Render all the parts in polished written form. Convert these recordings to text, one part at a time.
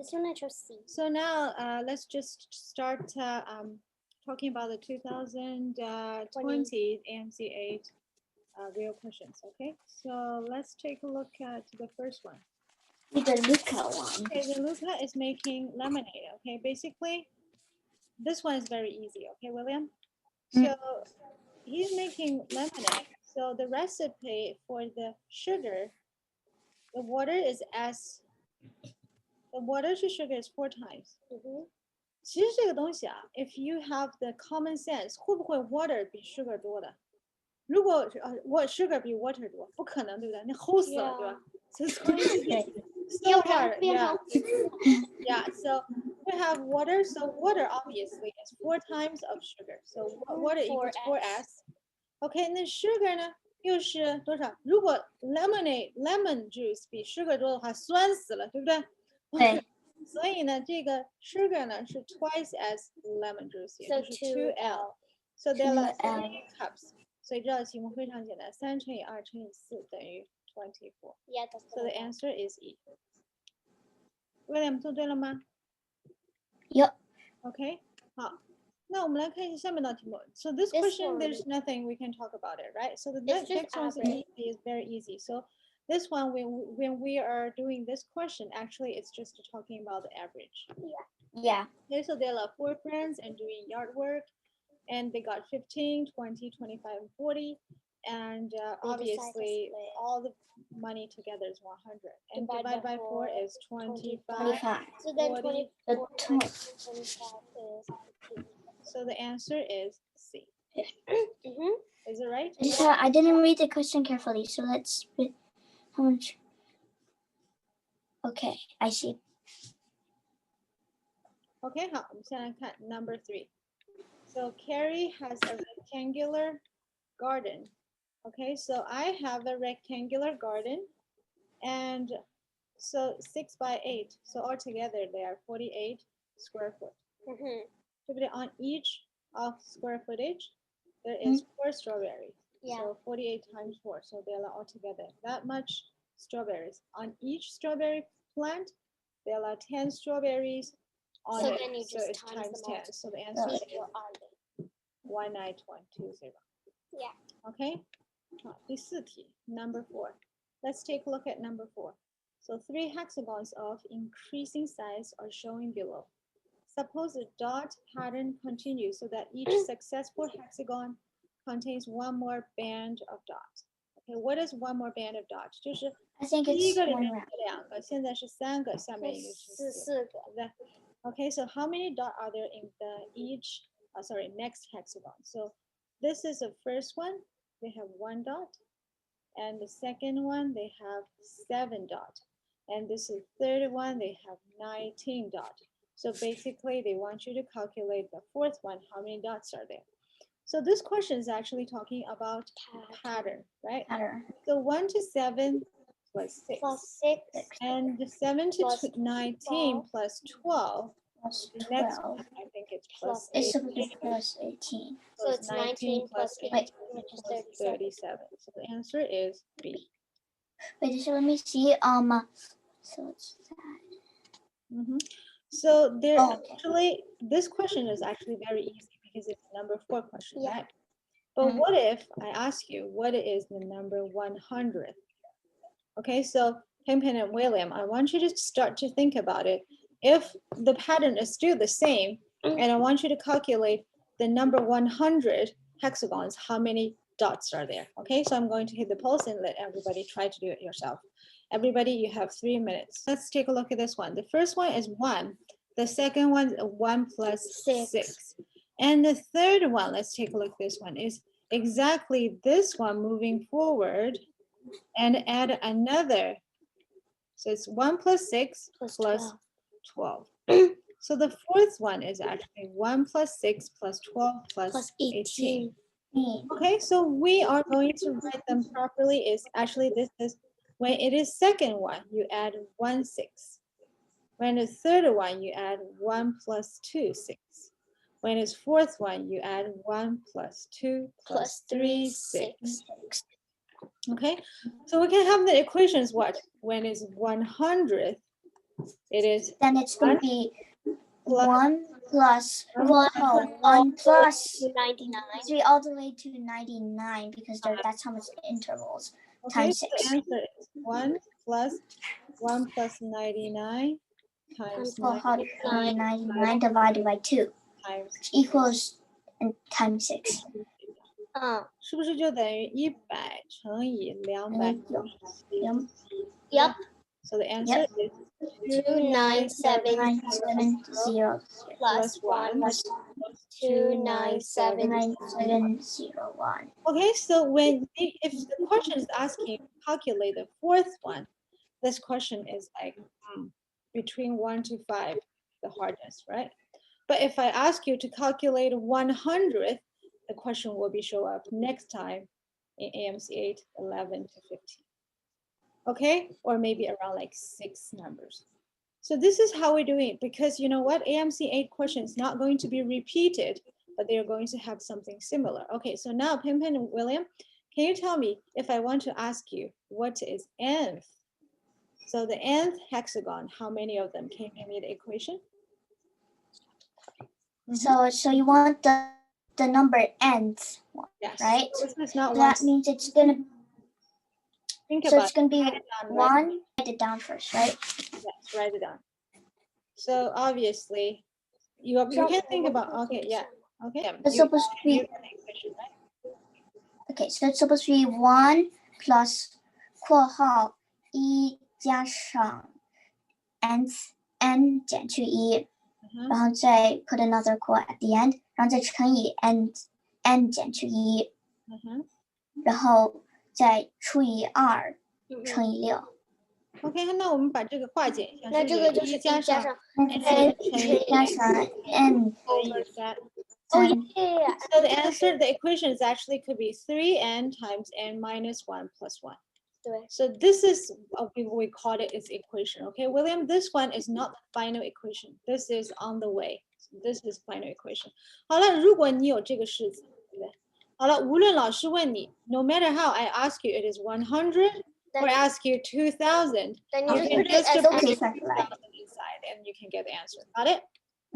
So now let's just start talking about the 2020 amc8 real questions. Okay, so let's take a look at the first one. The Luca one. Okay, the Luca is making lemonade. Okay, basically, this one is very easy. Okay, William. So he's making lemonade. So the recipe for the sugar, the water to sugar is 4 times. 其实这个东西啊 ，if you have the common sense， 会不会 water 比 sugar 多的？如果sugar 比 water 多，不可能，对不对？那齁死了，对吧？ So it's going to be so hard. Yeah. Yeah. So we have water. So water obviously is 4 times of sugar. So water equals 4s. Okay. 那 sugar 呢？又是多少？如果 lemon juice 比 sugar 多的话，酸死了，对不对？对。所以呢，这个 sugar 呢是 twice as lemon juice， 也就是 2L。So there are 3 cups。所以这道题目非常简单，3乘以2乘以4等于24。Yeah, so the answer is E. William 做对了吗？ Yep. Okay. 好，那我们来看一下下面道题目。So this question, there's nothing we can talk about it, right? So the next one is very easy. So this one, when we are doing this question, actually, it's just talking about the average. Yeah. Okay, so there are 4 friends and doing yard work, and they got 15, 20, 25, and 40. And obviously, all the money together is 100. And divided by 4 is 25. So then 24 is. So the answer is C. Is it right? I didn't read the question carefully, so let's read how much. Okay, I see. Okay, 好，我们先来看 number 3. So Carrie has a rectangular garden. Okay, so I have a rectangular garden, and so 6 by 8. So altogether, they are 48 square foot. On each of square footage, there is 4 strawberries. Yeah. So 48 times 4. So they are altogether that much strawberries. On each strawberry plant, there are 10 strawberries. On So it. then you so just it's times them times 10. So the answer is 19120. Yeah. Okay. 好，第4题 number 4. Let's take a look at number 4. So 3 hexagons of increasing size are shown below. Suppose the dot pattern continues so that each successful hexagon contains 1 more band of dot. Okay, what is 1 more band of dot? 就是 I think 第一 it's 个里 one 面 round. 是2个，现在是3个，下面一个是4个。对不对？ Okay, so how many dots are there in next hexagon? So this is the first one, they have 1 dot. And the second one, they have 7 dots. And this is the third one, they have 19 dots. So basically, they want you to calculate the 4th one, how many dots are there. So this question is actually talking about pattern, right? Pattern. So 1 to 7 plus 6. Plus 6. And 7 to 19 plus 12. Plus The next 12. one, I think it's plus It's 18. plus 18. So it's 19 plus 8 which is plus 37. So the answer is B. Wait, so let me see. So it's that. So there actually, this question is actually very easy because it's a number 4 question, right? But what if I ask you, what is the number 100? Okay, so Pimpin and William, I want you to start to think about it. If the pattern is still the same, and I want you to calculate the number 100 hexagons, how many dots are there? Okay, so I'm going to hit the pulse and let everybody try to do it yourself. Everybody, you have 3 minutes. Let's take a look at this one. The first one is 1. The second one is 1 plus 6. And the third one, let's take a look at this one, is exactly this one moving forward and add another. So it's 1 plus 6 plus 12. So the 4th one is actually 1 plus 6 plus 12 plus 18. Okay, so we are going to write them properly. Is actually this is when it is second one, you add 1 6. When it's third one, you add 1 plus 2 6. When it's 4th one, you add 1 plus 2 plus 3 6. Okay, so we can have the equations what? When it's 100th, It is Then it's going to be plus 1 plus, one no, 1 plus 99. 3 all the way to 99 because that's how much intervals. okay, Times so 6. the answer is 1 plus 99 times 99 divided by 2 times which equals and times 6. 是不是就等于100乘以297 Yep. So the answer is 970 plus 1 plus 297. 9701. Okay, so if the question is asking calculate the fourth one, this question is like between 1 to 5, the hardest, right? But if I ask you to calculate 100th, the question will be show up next time in AMC8, 11 to 15. Okay, or maybe around like 6 numbers. So this is how we're doing it because you know what? AMC8 questions not going to be repeated, but they're going to have something similar. Okay, so now Pin and William, can you tell me if I want to ask you what is nth? So the nth hexagon, how many of them? Can you give me the equation? So you want the number nth, Yes. right? So this is not That means it's gonna. Think So about it's gonna be it. 1. Write it down first, right? Yes, write it down. So obviously, you can't think about. Okay, yeah. Okay. It's supposed to be. Okay, so it's supposed to be 1 plus 括号1加上 n 减去1，然后再 put another quote at the end， 然后再乘以 n 减去1，然后再除以2乘以6。OK， 那我们把这个化简一下，那这个就是加上 n 加上 n over that. Oh yeah. So the answer, the equation is actually could be 3n times n minus 1 plus 1. So this is what we call it is equation. Okay, William, this one is not the final equation. This is on the way. This is final equation. 好了，如果你有这个式子，对不对？好了，无论老师问你 no matter how I ask you, it is 100 or ask you 2,000, Then you you can just just put put it 2,000 inside and you can get the answer. Got it?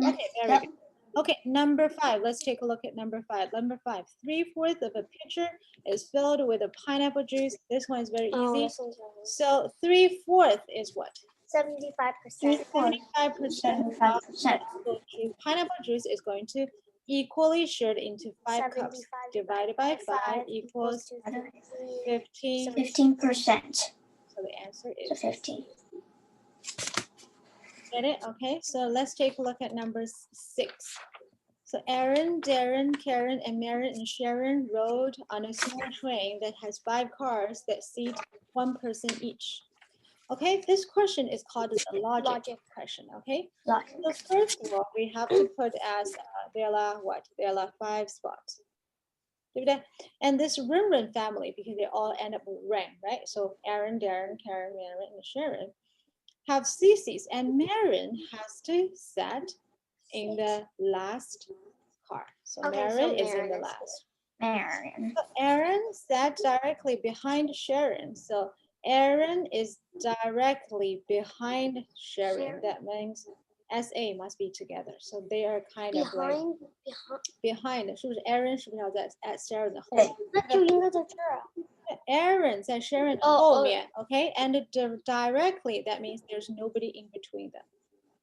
Okay, very good. Okay, number 5. Let's take a look at number 5. Number 5. 3/4 of a pitcher is filled with a pineapple juice. This one is very easy. So 3/4 is what? 75%. 75% of pineapple juice is going to equally shared into 5 cups. Divided by 5 equals 15. 15%. So the answer is 15. Get it? Okay, so let's take a look at number 6. So Aaron, Darren, Karen, and Maren and Sharon rode on a small train that has 5 cars that seat 1 person each. Okay, this question is called the logic question. Okay, so first of all, we have to put as there are what? There are 5 spots. And this Rin family, because they all end up with Ren, right? So Aaron, Darren, Karen, Maren, and Sharon have CCs, and Maren has to sit in the last car. So Maren is in the last. Maren. So Aaron sat directly behind Sharon. So Aaron is directly behind Sharon. That means SA must be together. So they are kind of like behind. 是不是 Aaron 是不是要在 at Sharon 的后面？那就应该在这儿啊。Aaron 在 Sharon 后面 okay? And directly, that means there's nobody in between them.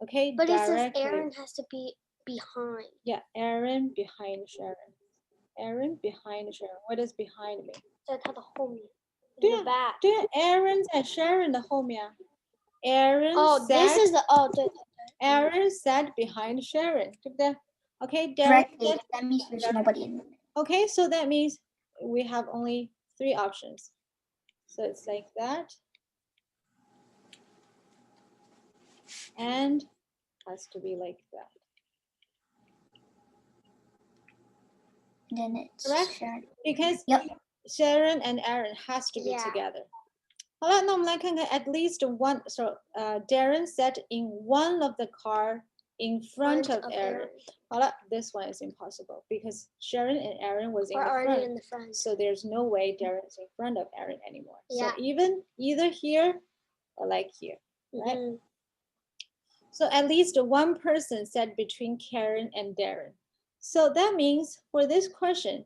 Okay, But it directly. says Aaron has to be behind. Yeah, Aaron behind Sharon. Aaron behind Sharon. What does behind mean? 在他的后面。对 In the back. 对 Aaron 在 Sharon 的后面 Aaron this is the对。 Aaron sat behind Sharon, 对不对 Okay, Directly, that means there's nobody in there. Okay, so that means we have only 3 options. So it's like that. And has to be like that. Then it's Correct? Sharon. Because Sharon and Aaron has to be together. 好了，那我们来看看 at least one. So Darren sat in one of the car in front of Aaron. 好了 this one is impossible because Sharon and Aaron was in the front. So there's no way Darren is in front of Aaron anymore. So even either here or like here, right? So at least one person said between Karen and Darren. So that means for this question,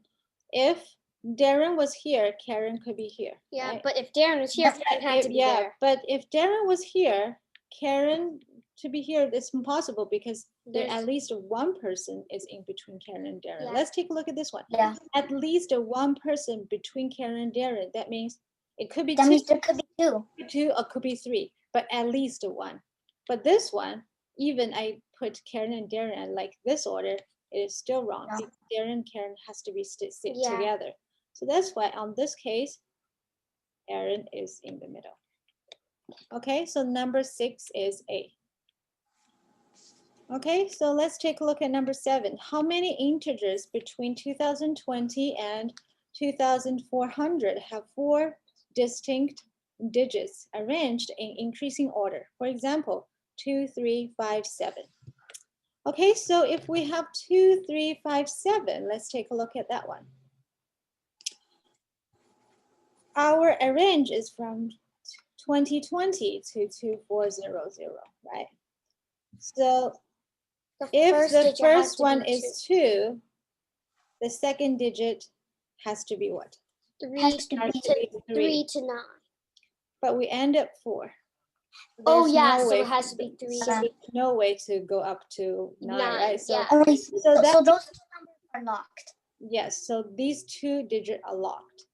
if Darren was here, Karen could be here. Yeah, right? but if Darren was here, Karen had to be there. But if Darren was here, Karen to be here, it's impossible because there at least one person is in between Karen and Darren. Yeah. Let's take a look at this one. Yeah. At least one person between Karen and Darren. That means it could be That two, means there could be two. or could be three, but at least one. But this one, even I put Karen and Darren like this order, it is still wrong. No. Because Darren and Karen has to be sit Yeah. together. So that's why on this case, Aaron is in the middle. Okay, so number 6 is A. Okay, so let's take a look at number 7. How many integers between 2020 and 2400 have 4 distinct digits arranged in increasing order? For example, 2, 3, 5, 7. Okay, so if we have 2, 3, 5, 7, let's take a look at that one. Our arrange is from 2020 to 2400, right? So if the first one is 2, the second digit has to be what? 3 to 9. But we end at 4. Oh There's yeah, no so way it has to be 3. so there's no way to go up to 9, right? So, yeah. So that- those numbers are locked. yes, so these 2 digits are locked.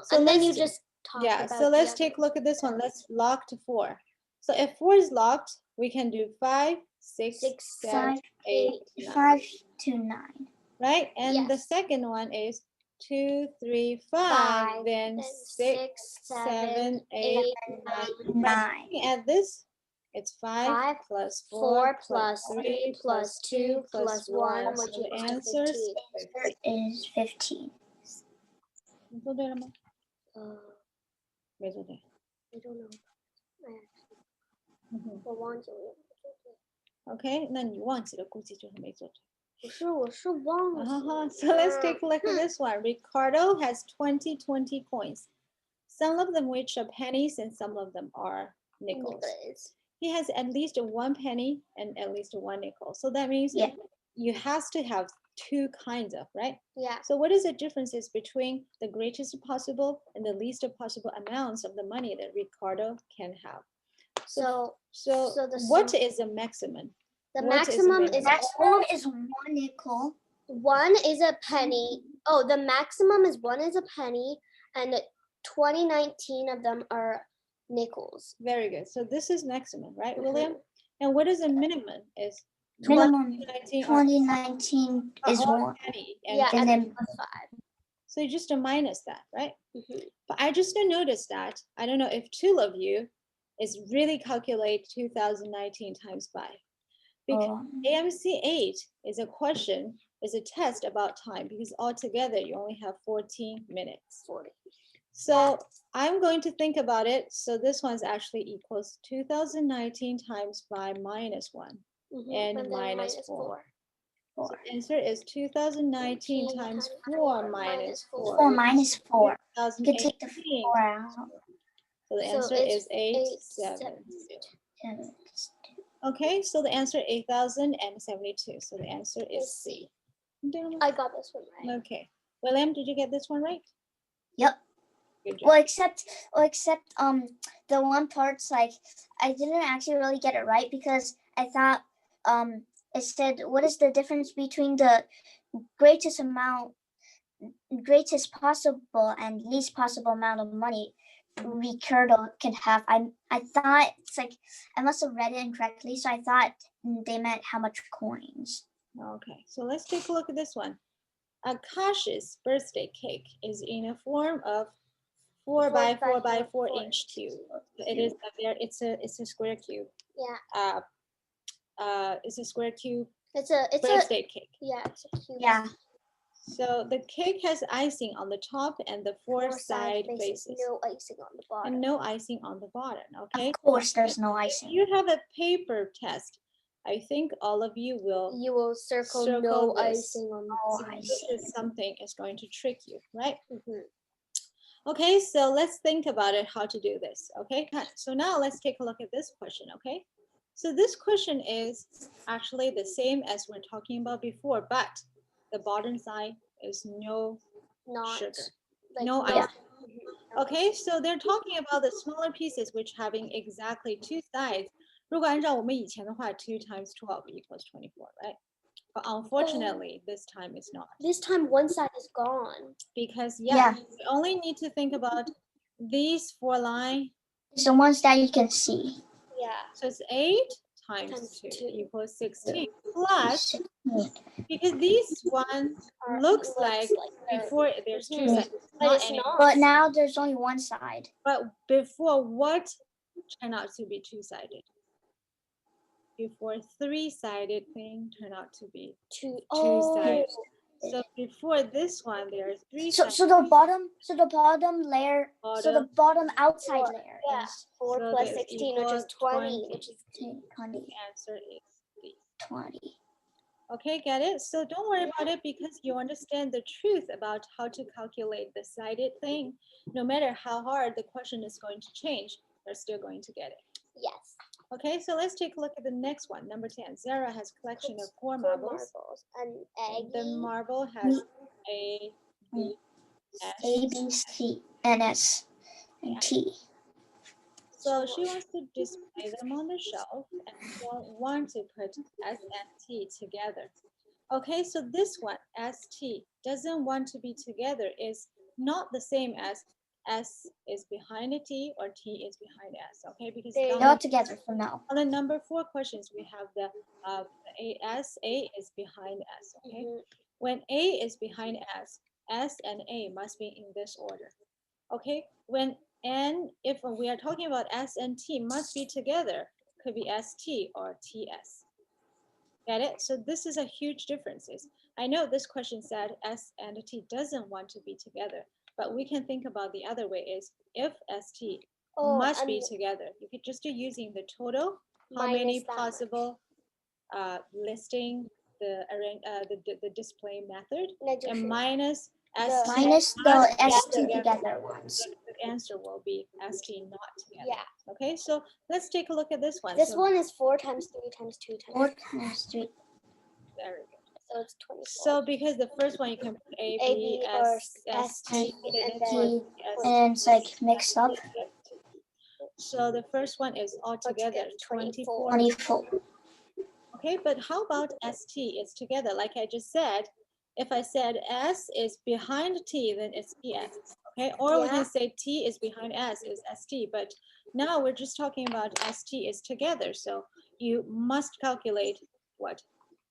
So And then you let's- just talk Yeah, about so let's the take a look at this one. Let's lock to 4. So if 4 is locked, we can do 5, 6, 7, 8, 9, 5 to 9. right? And the Yes. second one is 2, 3, 5, 5, then then 6, 7, 8, 9. 9. Looking at this, it's 5 plus 4 plus 3 plus 2 plus 1, So which the equals to answer 15. Answer is 15. 做对了吗？ 没做对。 I don't know. 嗯哼。我忘记了。 OK， 那你忘记了，估计就是没做对。我是忘了。 So let's take a look at this one. Ricardo has 20 coins. Some of them which are pennies and some of them are nickels. He has at least 1 penny and at least 1 nickel. So that means you have to have 2 kinds of, right? Yeah. So what is the differences between the greatest possible and the least possible amounts of the money that Ricardo can have? So what is the maximum? The What is the maximum minimum? is Maximum is 1 nickel. 1 is a penny. Oh, the maximum is 1 is a penny, and 2019 of them are nickels. Very good. So this is maximum, right, William? And what is the minimum? Is Minimum 2019 2019 is all 1. penny Yeah, And then plus 5. So you just minus that, right? But I just noticed that, I don't know if 2 of you is really calculate 2019 times 5. Because amc8 is a question, is a test about time because altogether you only have 14 minutes. 40. So I'm going to think about it. So this one's actually equals 2019 times 5 minus 1 and then minus 4. So 4. the answer is 2019 times 4 minus 4. 4 minus 4. You can take the 2018. 4 out. So the So answer it's is 8, 7. 7. Okay, so the answer 8072. So the answer is C. I got this one right. Okay. William, did you get this one right? Yep. Good job. Well, except the one part's like I didn't actually really get it right because I thought it said what is the difference between the greatest possible and least possible amount of money Ricardo can have. I thought it's like I must have read it incorrectly, so I thought they meant how much coins. Okay, so let's take a look at this one. Akash's birthday cake is in a form of 4 by 4 by 4 inch cube. It is it's a square cube. Yeah. It's a square cube It's a birthday cake. yeah, it's a cube. Yeah. So the cake has icing on the top and the 4 side faces. No icing on the bottom. And no icing on the bottom, okay? Of course, there's no If icing. you have a paper test, I think all of you will You will circle no icing on the bottom. this is something is going to trick you, right? Okay, so let's think about it, how to do this, okay? So now let's take a look at this question, okay? So this question is actually the same as we're talking about before, but the bottom side is no Not sugar, like no not- ice. Okay, so they're talking about the smaller pieces which having exactly two sides. 如果按照我们以前的话 2 times 12 equals 24, right? But unfortunately, this time it's not. This time one side is gone. Because, Yeah. we only need to think about these 4 lines. It's the ones that you can see. Yeah. So it's 8 times Times 2 two. equals 16. Plus, 16. because this one looks like before there's 2 Mhm. sides. But it's anymore. not. But now there's only one side. But before what turned out to be 2-sided? Before 3-sided thing turned out to be Two. 2-sided. Oh. So before this one, there are 3 So sides. the bottom layer, so the bottom outside Four, layer yeah. is 4 So plus that 16, which is equals 20, which is 20. The answer is D. 20. Okay, get it? So don't worry about it because you understand the truth about how to calculate the sided thing. No matter how hard the question is going to change, you're still going to get it. yes. Okay, so let's take a look at the next one. Number 10. Zara has collection of 4 marbles. And egg. The marble has A, B, S. A, B, C, and S, and T. So she wants to display them on the shelf and don't want to put S and T together. Okay, so this one, ST, doesn't want to be together is not the same as S is behind a T or T is behind S, okay? Because They They're all together for now. on the number 4 questions, we have the A is behind S, okay? Mhm. When A is behind S, S and A must be in this order, okay? If we are talking about S and T must be together, could be ST or TS. Get it? So this is a huge difference. I know this question said S and T doesn't want to be together, but we can think about the other way is if ST must be together, you could just do using the total, how many Minus that much. possible listing the display method, and minus ST. Minus the not ST together. together ones. The answer will be ST not together. Yeah. Okay, so let's take a look at this one. This So, one is 4 times 3 times 2 times 4 times 3. very good. So it's 24. So because the first one you can put A, A, B, B, or S, ST, T, and this then one, S, And it's like mixed up. So the first one is altogether 24. 24. Okay, but how about ST is together? Like I just said, if I said S is behind T, then it's TS. Okay, or we can say T is behind S is ST, but now we're just talking about ST is together. So you must calculate what?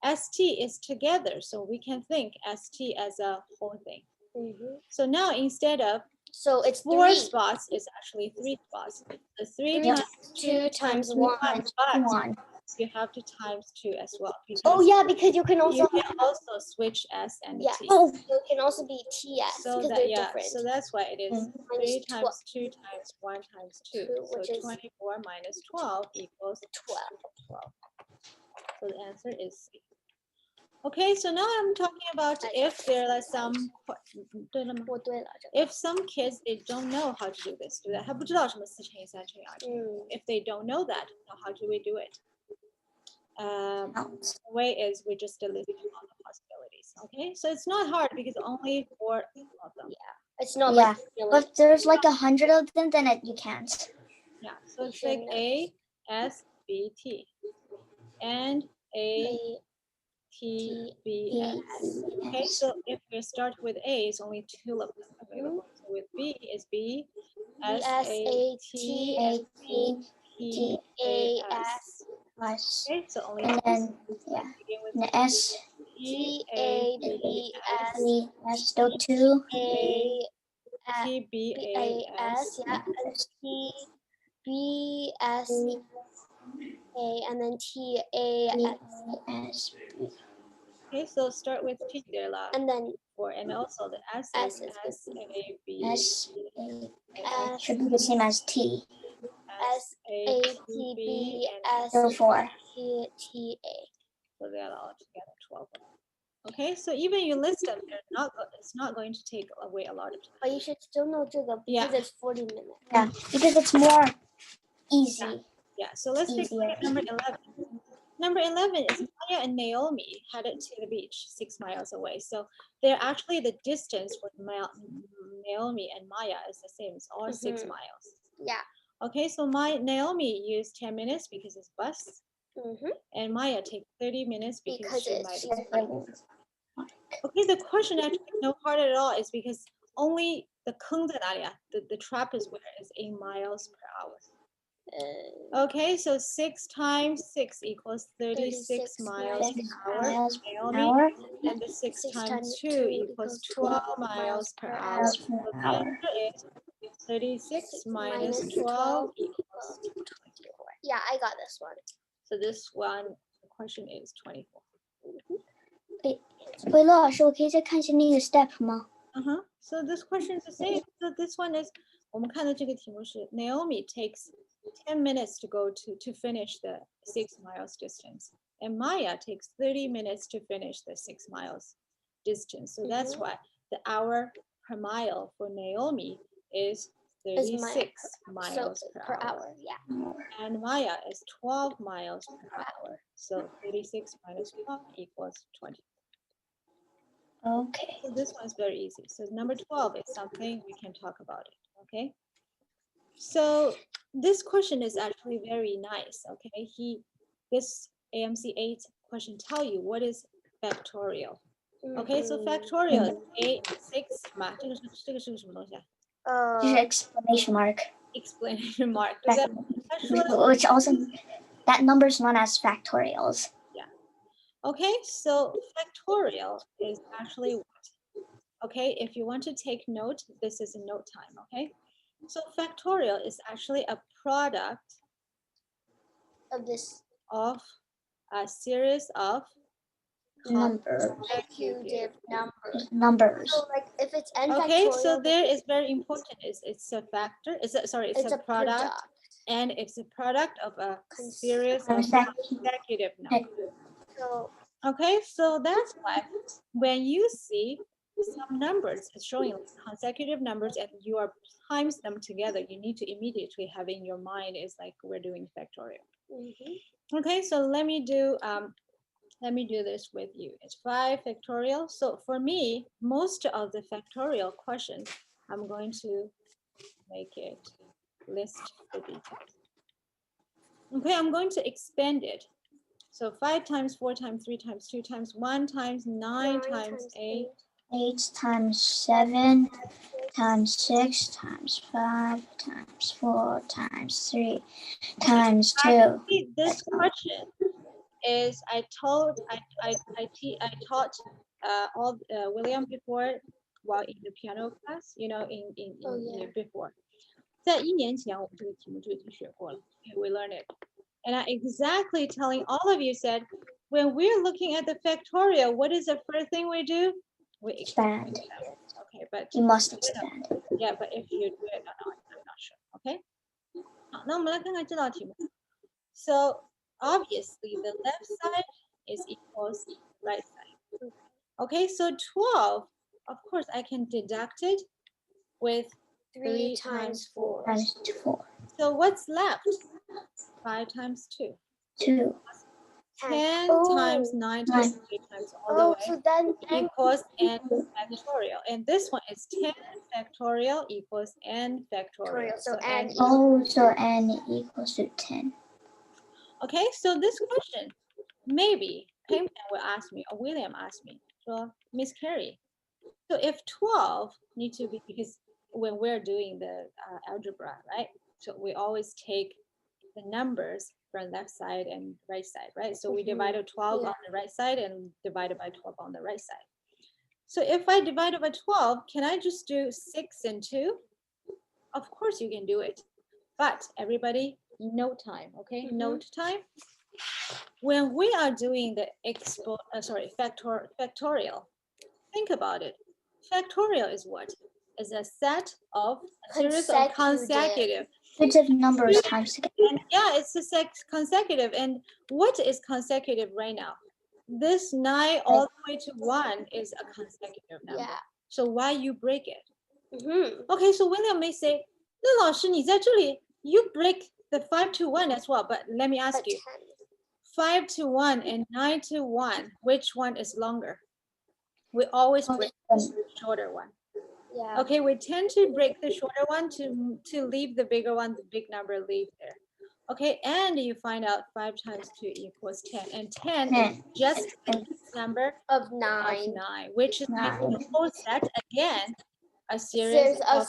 ST is together. So we can think ST as a whole thing. Mhm. So now instead of So it's 4 3. spots, it's actually 3 spots. The 3 Three times 2 times 1. but 1. you have to times 2 as well. Oh because yeah, because you can also you can also switch S and yeah. T. Oh, So it can also be TS So because that they're yeah, different. so that's why it is Mm. 3 Minus times 2 times 1 times 2. Two, So which is 24 minus 12 equals 12. 12. So the answer is C. Okay, so now I'm talking about if there are some 我对了这个。 if some kids they don't know how to do this, 对不对？还不知道什么4乘以3乘以2乘以5。If they don't know that, now how do we do it? counts. The way is we just list all the possibilities. Okay, so it's not hard because only 4 of them. It's not Yeah, like but if there's like 100 of them, then you can't. Yeah, so it's like A, S, B, T, and A, T, B, S. Okay, so if we start with A, it's only 2 of them available. So with B is B, S, A, T, and B, T, A, S. Nice. Okay, so only And 2. then, yeah, Begin with the S, T, A, B, S, B, S, still 2. A T, B, B A, A S, S. yeah, and T B S A, and then T A S, S, Okay, so start with T there, and then and also the S S is is S, A, B, S, A, S should be the same as T. S A T B S Still 4. T T A. So they're all together 12. Okay, so even you list them, it's not going to take away a lot of time. But you should still know 这个 because Yeah. it's 40 minutes. Yeah, because it's more easy. Yeah, so let's take Easier. number 11. Number 11 is Maya and Naomi headed to the beach 6 miles away. So they're actually the distance for Naomi and Maya is the same. It's all 6 miles. Yeah. Okay, so Naomi used 10 minutes because it's bus. And Maya takes 30 minutes because she might. Okay, the question actually no hard at all is because only the 坑在哪里啊? The trap is where it's 8 miles per hour. Okay, so 6 times 6 equals 36 miles per hour. Naomi, and the 6 times 2 equals 12 miles per hour. So the answer is 36 minus 12 equals 24. Yeah, I got this one. So this one, the question is 24. 韦乐老师，我可以再看一下那个 step 吗？ So this question is the same. So this one is 我们看的这个题目是 Naomi takes 10 minutes to go to finish the 6 miles distance, and Maya takes 30 minutes to finish the 6 miles distance. So that's why the hour per mile for Naomi is 36 miles per hour. Yeah. And Maya is 12 miles per hour. So 36 minus 12 equals 20. Okay. So this one's very easy. So number 12 is something we can talk about it. Okay. So this question is actually very nice. Okay. This amc8 question tell you what is factorial. Okay. So factorial is 6 嘛，这个是什么东西啊？就是 exclamation mark. Explanation mark. Which also, that number is known as factorials. Yeah. Okay, so factorial is actually what? Okay, if you want to take note, this is a note time, okay? So factorial is actually a product Of this of a series of consecutive Numbers. So like if it's n Okay, factorial, so there is very important. It's a factor. It's a product, and it's a product of a series of consecutive numbers. So Okay, so that's why when you see some numbers it's showing consecutive numbers and you are times them together, you need to immediately have in your mind is like we're doing factorial. Okay, so let me do this with you. It's 5 factorial. So for me, most of the factorial questions, I'm going to make it list the details. Okay, I'm going to expand it. So 5 times 4 times 3 times 2 times 1 times 9 times 8. 8 times 7 times 6 times 5 times 4 times 3 times 2. This question is I taught William before while in the piano class, you know, in before. 在1年前我们这个题目就已经学过了 we learned it. And I exactly telling all of you said, when we're looking at the factorial, what is the first thing we do? We expand. Okay, but you must expand. Yeah, but if you do it or not, I'm not sure. Okay. 好，那我们来看看这道题目。So obviously the left side is equals right side. Okay, so 12, of course I can deduct it with 3 times 4. Times 4. So what's left? 5 times 2. 2. 10 times 9 times 8 times all the way so then equals n factorial. And this one is 10 factorial equals n factorial. So n so n equals to 10. Okay, so this question, maybe Pam will ask me or William asked me, so Miss Carrie, so if 12 need to be, because when we're doing the algebra, right? So we always take the numbers from left side and right side, right? So we divided 12 on the right side and divided by 12 on the right side. So if I divide it by 12, can I just do 6 and 2? Of course you can do it, but everybody, note time, okay? Note time. When we are doing the factorial, think about it. Factorial is what? Is a set of a series of consecutive numbers times together. And yeah, it's a consecutive. And what is consecutive right now? This 9 all the way to 1 is a consecutive number. Yeah. So why you break it? Okay, so William may say, 那老师你在这里 you break the 5 to 1 as well, but let me ask But you, 10. 5 to 1 and 9 to 1, which one is longer? We always break the shorter one. Yeah. Okay, we tend to break the shorter one to leave the bigger one, the big number leave there. Okay, and you find out 5 times 2 equals 10, and 10 is just a number Of of 9. 9, which is Nine. making the whole set again a series There's a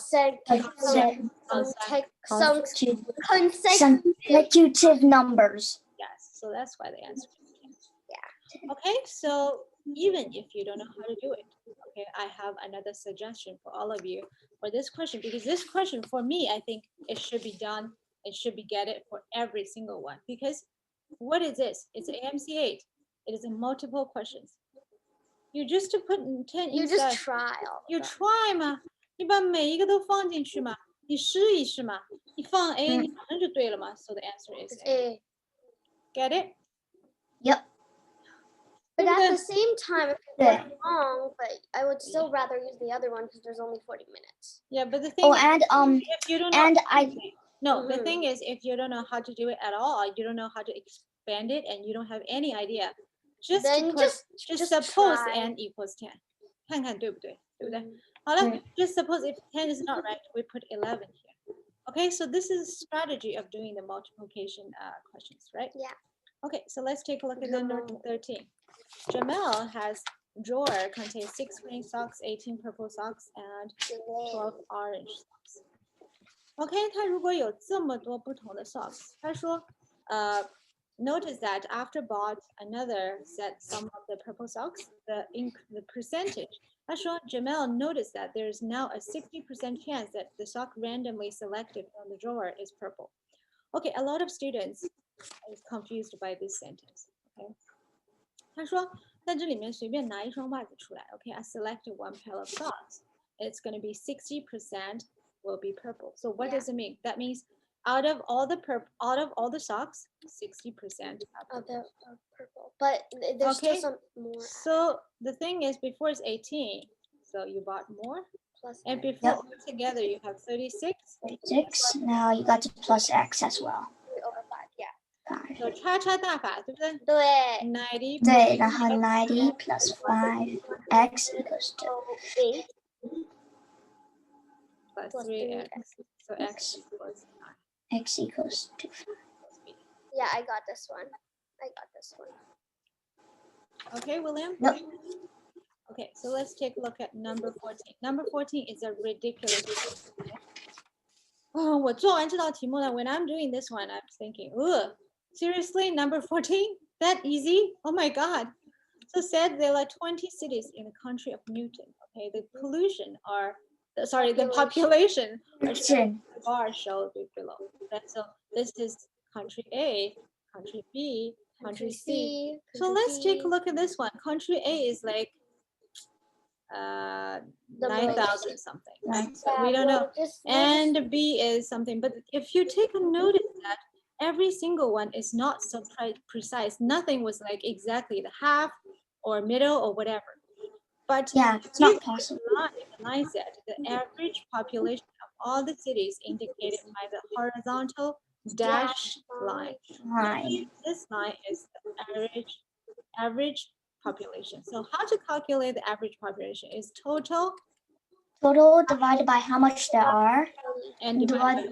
consecutive numbers. Yes, so that's why the answer is 10. Yeah. Okay, so even if you don't know how to do it, okay, I have another suggestion for all of you for this question, because this question for me, I think it should be done, it should be get it for every single one, because what is this? It's amc8. It is a multiple questions. You just to put 10 You inside, just try all you of them. try 嘛，你把每一个都放进去嘛，你试一试嘛，你放 A 你马上就对了嘛。So the answer is It's A. A. Get it? Yep. But at the same time, if you Yeah. get wrong, but I would still rather use the other one because there's only 40 minutes. Yeah, but the thing Oh, is, and if you don't know, and I no, the thing is, if you don't know how to do it at all, you don't know how to expand it, and you don't have any idea, just Then put, just suppose try. n equals 10. 看看对不对，对不对？ Mm. 好了，just suppose if 10 is not right, we put 11 here. Okay, so this is a strategy of doing the multiplication questions, right? Yeah. Okay, so let's take a look at number 13. Jamel has drawer contains 6 green socks, 18 purple socks, and 12 orange socks. OK， 它如果有这么多不同的 socks， 他说，notice that after bought another set some of the purple socks, the percentage. 他说 Jamel noticed that there is now a 60% chance that the sock randomly selected from the drawer is purple. OK, a lot of students is confused by this sentence. OK， 他说在这里面随便拿一双袜子出来。OK, I selected one pair of socks. It's going to be 60% will be purple. So what does it mean? That means out of all the socks, 60% are purple. But there's still some more. So the thing is, before it's 18, so you bought more. Plus and before together you have 36. 36. Now you got to plus x as well. 3 over 5. Yeah. So 叉叉大法，对不对？对。 90. 对，然后90 plus 5 x equals to 8. Plus 3x. So x equals 9. x equals to 5. Yeah, I got this one. Okay, William? Yep. Okay, so let's take a look at number 14. Number 14 is a ridiculous. Oh, 我做完这道题目呢, when I'm doing this one, I'm thinking, ugh, seriously, number 14? That easy? Oh my God. So said there are 20 cities in the country of Newton. Okay, the pollution are, the population are shown below. So this is country A, country B, country C. So let's take a look at this one. Country A is like 9,000 something, right? So we don't know. And B is something, but if you take a notice that every single one is not so precise, nothing was like exactly the half or middle or whatever. But yeah, it's not possible. Analyze it, the average population of all the cities indicated by the horizontal dashed line. This line is the average population. So how to calculate the average population is total divided by how much there are, and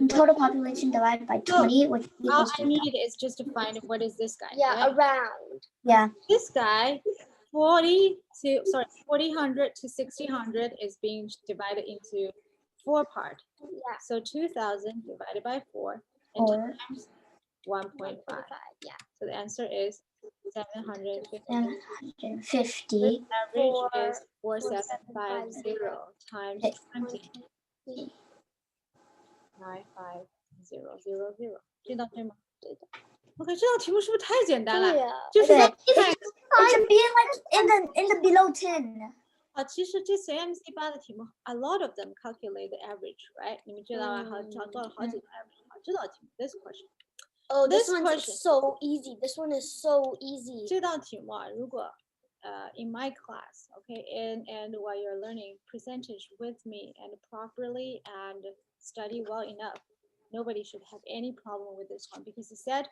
total population divided by 20, which equals to. All I need is just to find what is this guy. Yeah, right? around. Yeah. This guy, 400 to 1600 is being divided into 4 parts. Yeah. So 2000 divided by 4 and times 1.5. Yeah. So the answer is 750. 750. Average is 4750 times 20. 95000. 这道对吗？对的。OK， 这道题目是不是太简单了？就是说， it should be like in the below 10. 其实这次 amc8 的题目 ，a lot of them calculate the average, right？ 你们知道吗？做了好几个 average。这道题目 ，this question。 Oh, this one's so easy. This one is so easy. 这道题目啊，如果in my class, okay, and while you're learning percentage with me and properly and study well enough, nobody should have any problem with this one because it said,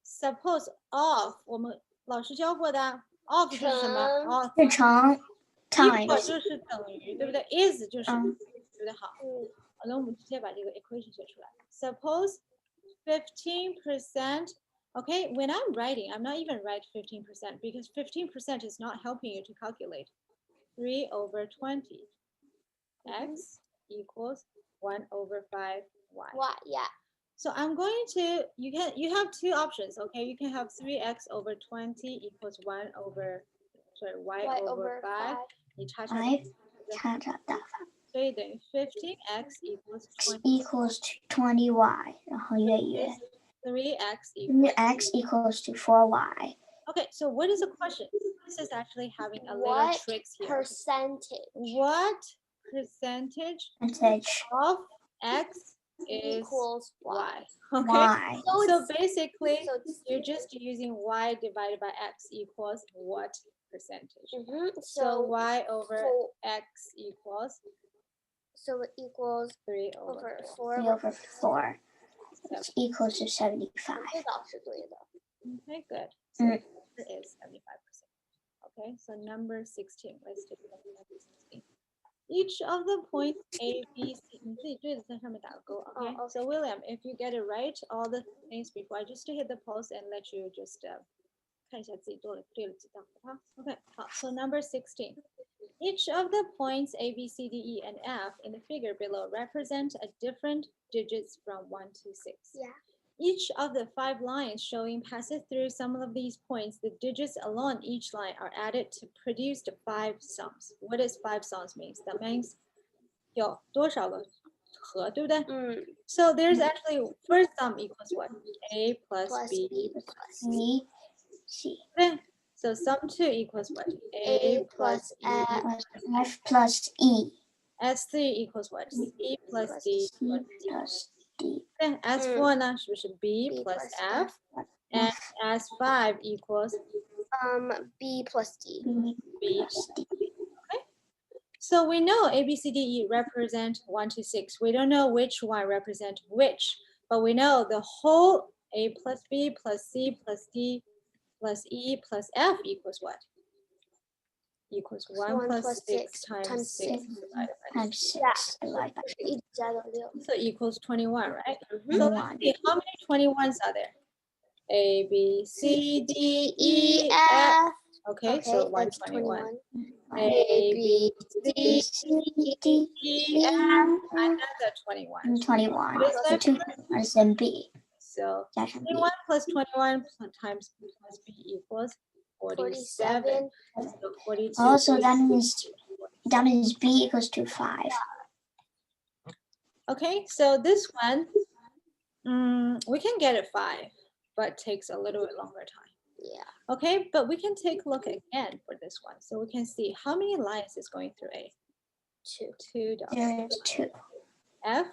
suppose of 我们老师教过的 of 是什么 of 日常 equal times 就是等于，对不对 ？is 就是对不对？好，好了，我们直接把这个 equation 写出来。Suppose 15%. Okay, when I'm writing, I'm not even write 15% because 15% is not helping you to calculate. 3 over 20. X equals 1 over 5 y. Why? Yeah. So I'm going to, you have two options, okay? You can have 3x over 20 equals 1 over, sorry, y over 5. 你叉叉 5叉叉大法所以等于 15x equals 20. equals to 20y， 然后月月 3x equals 3x equals to 4y. Okay, so what is the question? This is actually having a little What tricks here. percentage What percentage Percentage of x is equals y? y? Okay, y. so basically So it's, you're just using y divided by x equals what percentage? So so y over so, x equals so it equals 3 over 4. 3 over 4 Seven. equals to 75. 这倒是对的。 Okay, good. So it is 75%. Okay, so number 16. Let's take a look at number 16. Each of the points A, B, C. 你自己对着在上面打个勾, okay? Oh, okay. So William, if you get it right, all the things before, I just hit the pause and let you just 看一下自己对了几道, okay? 好, so number 16. Each of the points A, B, C, D, E, and F in the figure below represent a different digits from 1 to 6. Yeah. Each of the 5 lines showing passes through some of these points, the digits along each line are added to produce the 5 sums. What does 5 sums mean? That means 有多少个和，对不对？So there's actually first sum equals what? A plus B plus C. B, C. Okay. So sum 2 equals what? A plus E F plus E. S3 equals what? C plus D C plus D. plus D. Okay. S4 呢是不是 B plus F? And S5 equals B plus D. B plus D. So we know A, B, C, D, E represent 1 to 6. We don't know which one represent which, but we know the whole A plus B plus C plus D plus E plus F equals what? Equals 1 plus 6 times 6 divided by Times 6 divided by 一加的6。 So equals 21, right? So 21. let's see, how many 21s are there? A, B, C, D, E, F. F. Okay, so that's 121. 1, A, B, B, C, C, D, E, F, another 21. 21. What is So that? 2 is in B. So 加上 B. 21 plus 21 times plus B equals 47. So 42. Also, that means B equals to 5. Okay, so this one, we can get it 5, but takes a little bit longer time. Yeah. Okay, but we can take a look again for this one. So we can see how many lines is going through A. 2 dots. There's 2. F,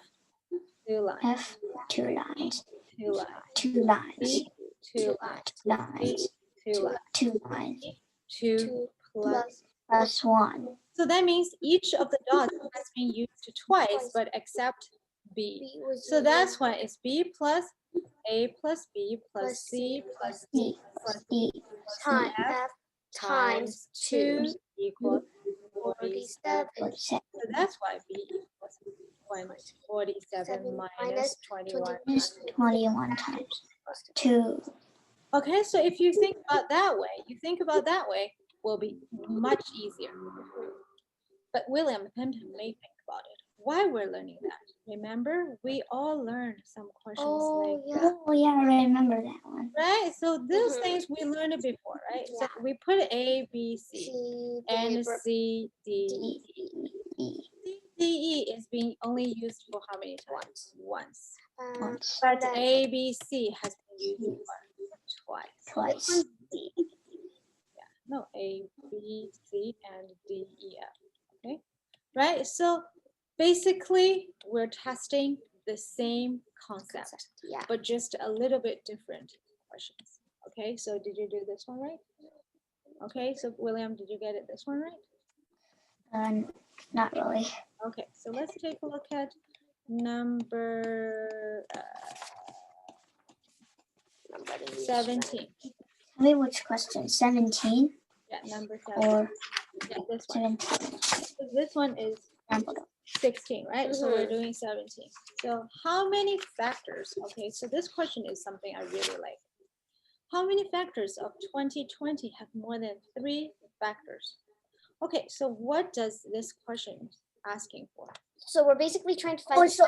2 lines. F, 2 lines. 2 lines. 2 lines. B, 2 lines. C, 2 lines. 2 lines. 2 plus. Plus 1. So that means each of the dots has been used twice, but except B. B was So that's why it's B plus A plus B plus C plus D D plus D time F F times 2 equals 47. 47. So that's why B equals 47 minus 21. 21 times 2. Okay, so if you think about that way, will be much easier. But William, then may think about it. Why we're learning that? Remember, we all learned some questions like that. Oh, yeah, I remember that one. Right? So those things we learned it before, right? So we put A, B, C, and C, D, E. C, D, E is being only used for how many times? Once. Once. But A, B, C has been used Twice. No, A, B, C, and D, E, F. Okay, right? So basically, we're testing the same concept, but just a little bit different questions. Okay, so did you do this one right? Okay, so William, did you get it this one right? Not really. Okay, so let's take a look at number 17. Tell me which question. 17 Yeah, number 17. or Yeah, this one. 17. So this one is 16, right? So we're doing 17. So how many factors? Okay, so this question is something I really like. How many factors of 2020 have more than 3 factors? Okay, so what does this question asking for? So we're basically trying to find So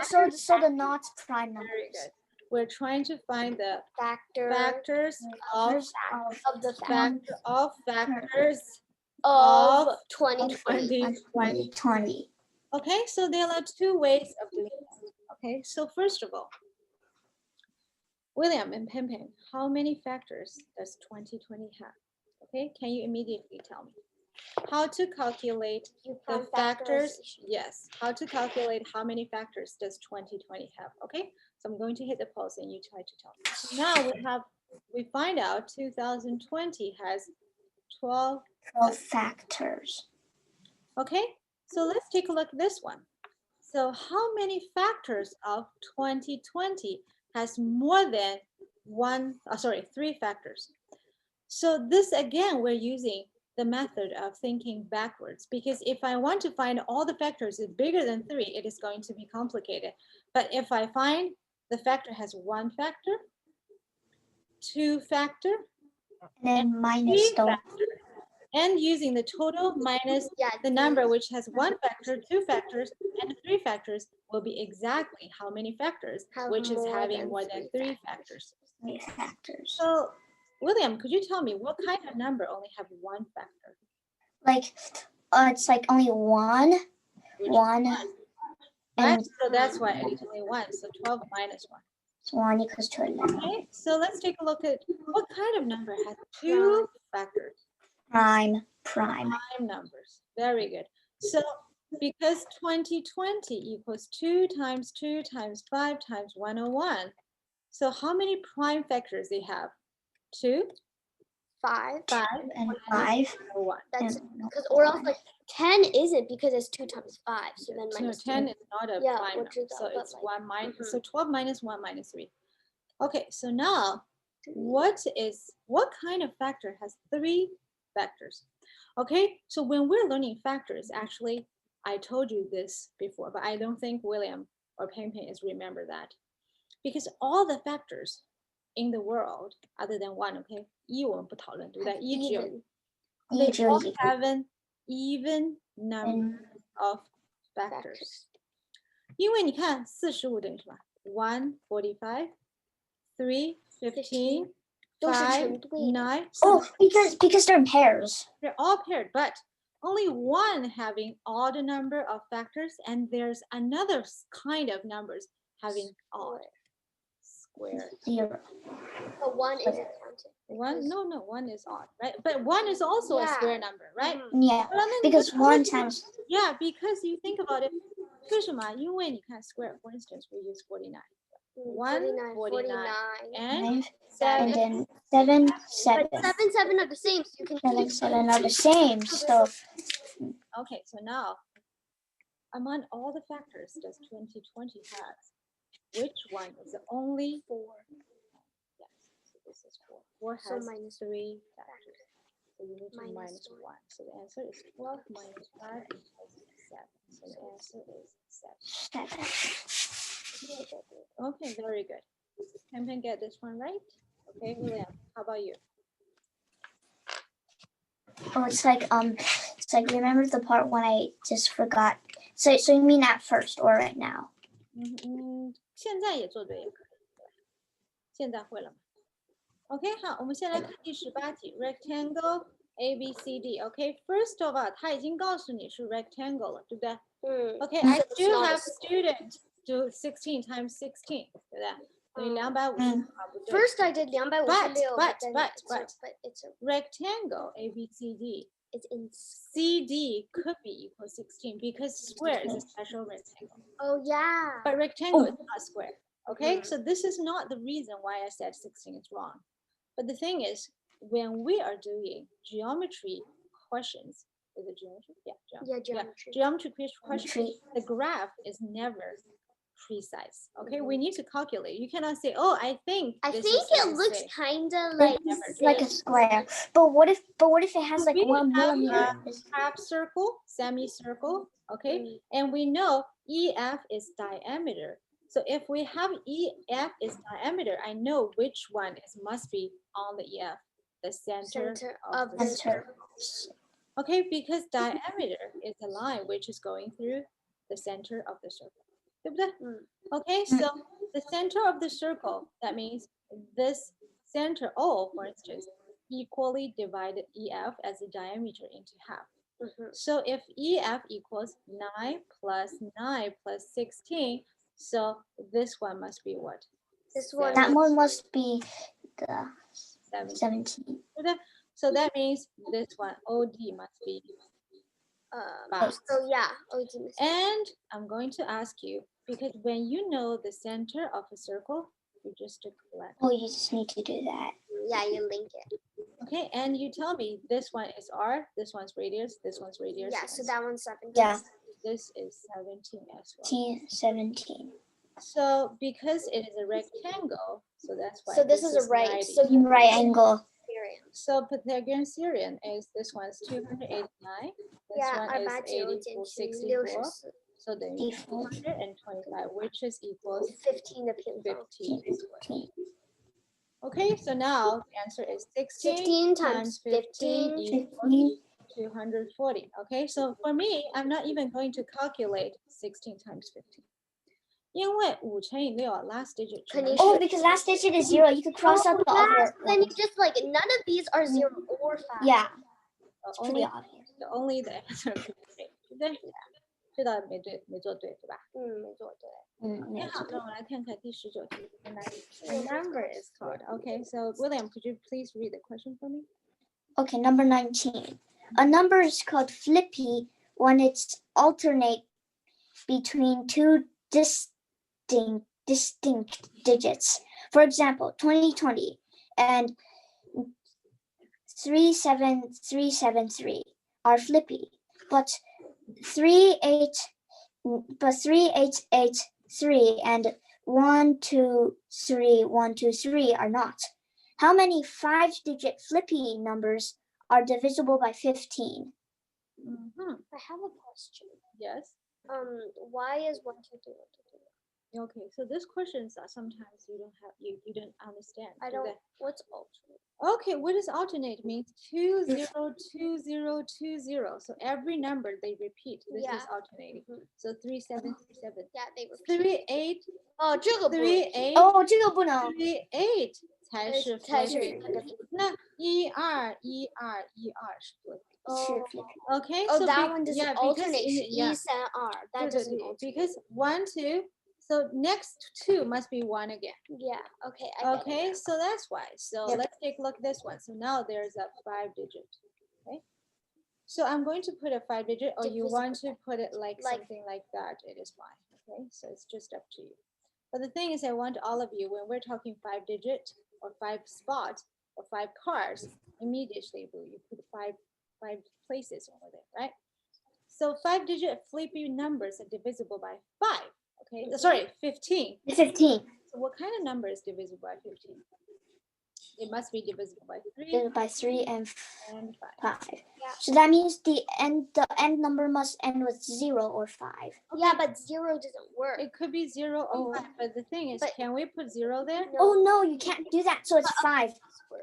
the not prime numbers. Very good. We're trying to find the factors factors of the factors of of 2020. 2020. Okay, so there are 2 ways of doing that. Okay, so first of all, William and Pimpin, how many factors does 2020 have? Okay, can you immediately tell me? How to calculate the factors? Yes, how to calculate how many factors does 2020 have? Okay, so I'm going to hit the pause and you try to tell me. So now we find out 2020 has 12 factors. Okay, so let's take a look at this one. So how many factors of 2020 has more than 3 factors? So this again, we're using the method of thinking backwards, because if I want to find all the factors is bigger than 3, it is going to be complicated. But if I find the factor has 1 factor, 2 factor, and minus the factor, and using the total minus the number which has 1 factor, 2 factors, and 3 factors will be exactly how many factors, which is having more than 3 factors. 3 factors. So, William, could you tell me what kind of number only have 1 factor? Like, it's like only one. Right? So that's why it is only 1. So 12 minus 1. So 1 equals to 11. Okay, so let's take a look at what kind of number has 2 factors. Prime Numbers. Very good. So because 2020 equals 2 times 2 times 5 times 101. So how many prime factors they have? 2, 5, and 5. 1. That's because, or else like 10 isn't, because it's 2 times 5. So then No, 10 is not a prime number. So it's like, 1 minus. So 12 minus 1 minus 3. Okay, so now what kind of factor has 3 factors? Okay, so when we're learning factors, actually, I told you this before, but I don't think William or Pimpin is remember that. Because all the factors in the world, other than 1, okay, 1我们不讨论，对不对？1只有 they all have an even number of factors. 因为你看45等于什么？ 145, 3, 15, 5, 9. Oh, because they're in pairs. They're all paired, but only one having odd number of factors, and there's another kind of numbers having odd. Square. 0. But 1 isn't counted. 1? No, 1 is odd, right? But 1 is also a square number, right? Yeah, because 1 times. Yeah, because you think about it. 为什么？因为你看 square, for instance, we use 49. 149 and 7. And then 7, 7. But 7, 7 are the same, so you can 7, 7 are the same. So okay, so now among all the factors does 2020 has, which one is the only 4? Yes, so this is 4. 4 has minus 3 factors. So you need to minus 1. So the answer is 12 minus 5 equals 7. So the answer is 7. Okay, very good. Can get this one right? Okay, William, how about you? oh, it's like remember the part when I just forgot. So you mean at first or right now? 现在也做对也可以。现在会了吗 ？OK， 好，我们先来看第18题 ，rectangle A B C D。OK， first of all， 他已经告诉你是 rectangle 了，对不对？OK，I still have student do 16 times 16， 对不对？等于250。First I did 256 but it's a rectangle A B C D. It's in CD could be equal 16 because square is a special rectangle. Oh yeah. But rectangle is not square. Okay, so this is not the reason why I said 16 is wrong. But the thing is, when we are doing geometry questions, is it geometry? Yeah, geometry. Geometry. Geometry questions, the graph is never precise. Okay, we need to calculate. You cannot say, oh, I think I this think is it looks 36. kind of like It's like a square. But what if it has like We 1 have millimeter? half circle, semicircle, okay? And we know EF is diameter. So if we have EF is diameter, I know which one must be on the EF, the center of the circle. Okay, because diameter is a line which is going through the center of the circle. Okay, so the center of the circle, that means this center O, for instance, equally divided EF as a diameter into half. So if EF equals 9 plus 9 plus 16, so this one must be what? This one. That one must be the 17. So that means this one, OD, must be so yeah, and I'm going to ask you, because when you know the center of a circle, you just collect. Oh, you just need to do that. Yeah, you link it. Okay, and you tell me this one is R, this one's radius, this one's radius. Yeah, so that one's 17. Yeah. This is 17 as well. 17. So because it is a rectangle, so that's why. So this is a right. 90. So you Right angle. So Pythagorean Syrian is this one is 289. This one is 84. So then 225, which is equals 15 to 15. Okay, so now the answer is 16 times 15 equals 240. Okay, so for me, I'm not even going to calculate 16 times 15. 因为5乘以6 last digit. Oh, because last digit is 0. You could cross out the other. Then you just like none of these are 0 or 5. Yeah. It's pretty obvious. Only the answer could be 3. 对不对？这道没做对，对吧？没做对。那好，那我们来看看第19题。The number is called. Okay, so William, could you please read the question for me? Okay, number 19. A number is called flippy when it's alternate between two distinct digits. For example, 2020 and 37373 are flippy, but 3883 and 123123 are not. How many 5-digit flippy numbers are divisible by 15? I have a question. Yes. Why is 1, 2, 3, 1, 2, 3? Okay, so these questions are sometimes you don't understand. I don't. What's alternate? Okay, what does alternate means? 2 0 2 0 2 0. So every number they repeat. This is alternating. So 3 7 3 7. Yeah, they repeat. 3 8. 哦，这个不 3 8. 哦，这个不能。 3 8才是 flippy. 那1 2 1 2 1 2是 flippy. Okay. Oh, so that one doesn't alternate. E and R. That doesn't alternate. Because 1 2. So next 2 must be 1 again. Yeah. Okay. Okay, so that's why. So let's take a look at this one. So now there's a 5-digit. Okay. So I'm going to put a 5-digit, or you want to put it like something like that. It is fine. Okay. So it's just up to you. But the thing is, I want all of you, when we're talking 5-digit or 5 spot or 5 cars, immediately you put five places over there, right? So 5-digit flippy numbers are divisible by 5. Okay, sorry, 15. 15. So what kind of number is divisible by 15? It must be divisible by 3. By 3 and 5. Yeah. So that means the end number must end with 0 or 5. Yeah, but 0 doesn't work. It could be 0 or 5, but the thing is, can we put 0 there? Oh no, you can't do that. So it's 5.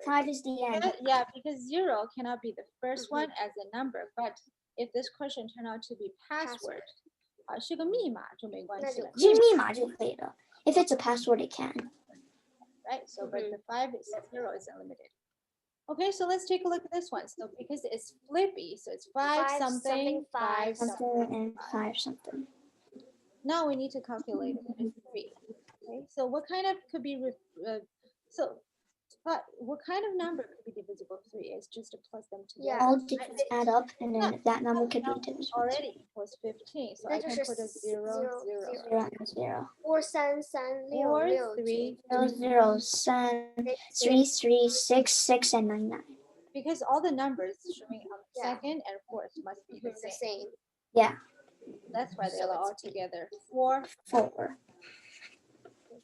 5 is the end. Yeah, because 0 cannot be the first one as a number. But if this question turned out to be password. 是个密码就没关系了。是密码就可以了。If it's a password, it can. Right. So, but the 0 is unlimited. Okay. So let's take a look at this one. So because it's flippy, so it's 5 something, 5 something, and 5 something. Now we need to calculate it. It's 3. Okay. So what kind of could be what kind of number could be divisible 3? It's just to plus them together. All digits add up, and then that number could be divisible. Already equals 15. So I can put a 0, 0. 0 and 0. Or 3 3 6 Or 3 0 0 3 3 6 6 and 9 9. Because all the numbers showing on the second and fourth must be the same. Yeah. That's why they're So all it's together. 4. 4.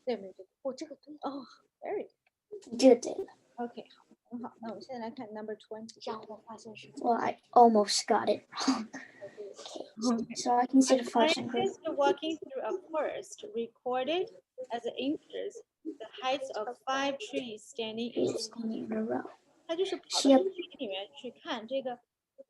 对没对？哦，这个对， Oh, very 这个对了。 good. Okay, 好，很好。那我们现在来看 number 20. 让我发现是 Well, I almost got it wrong. Okay. So I can see the A first one. scientist walking through a forest recorded as integers the heights of 5 trees standing in Just standing in a row. 他就是跑到是要森林里面去看这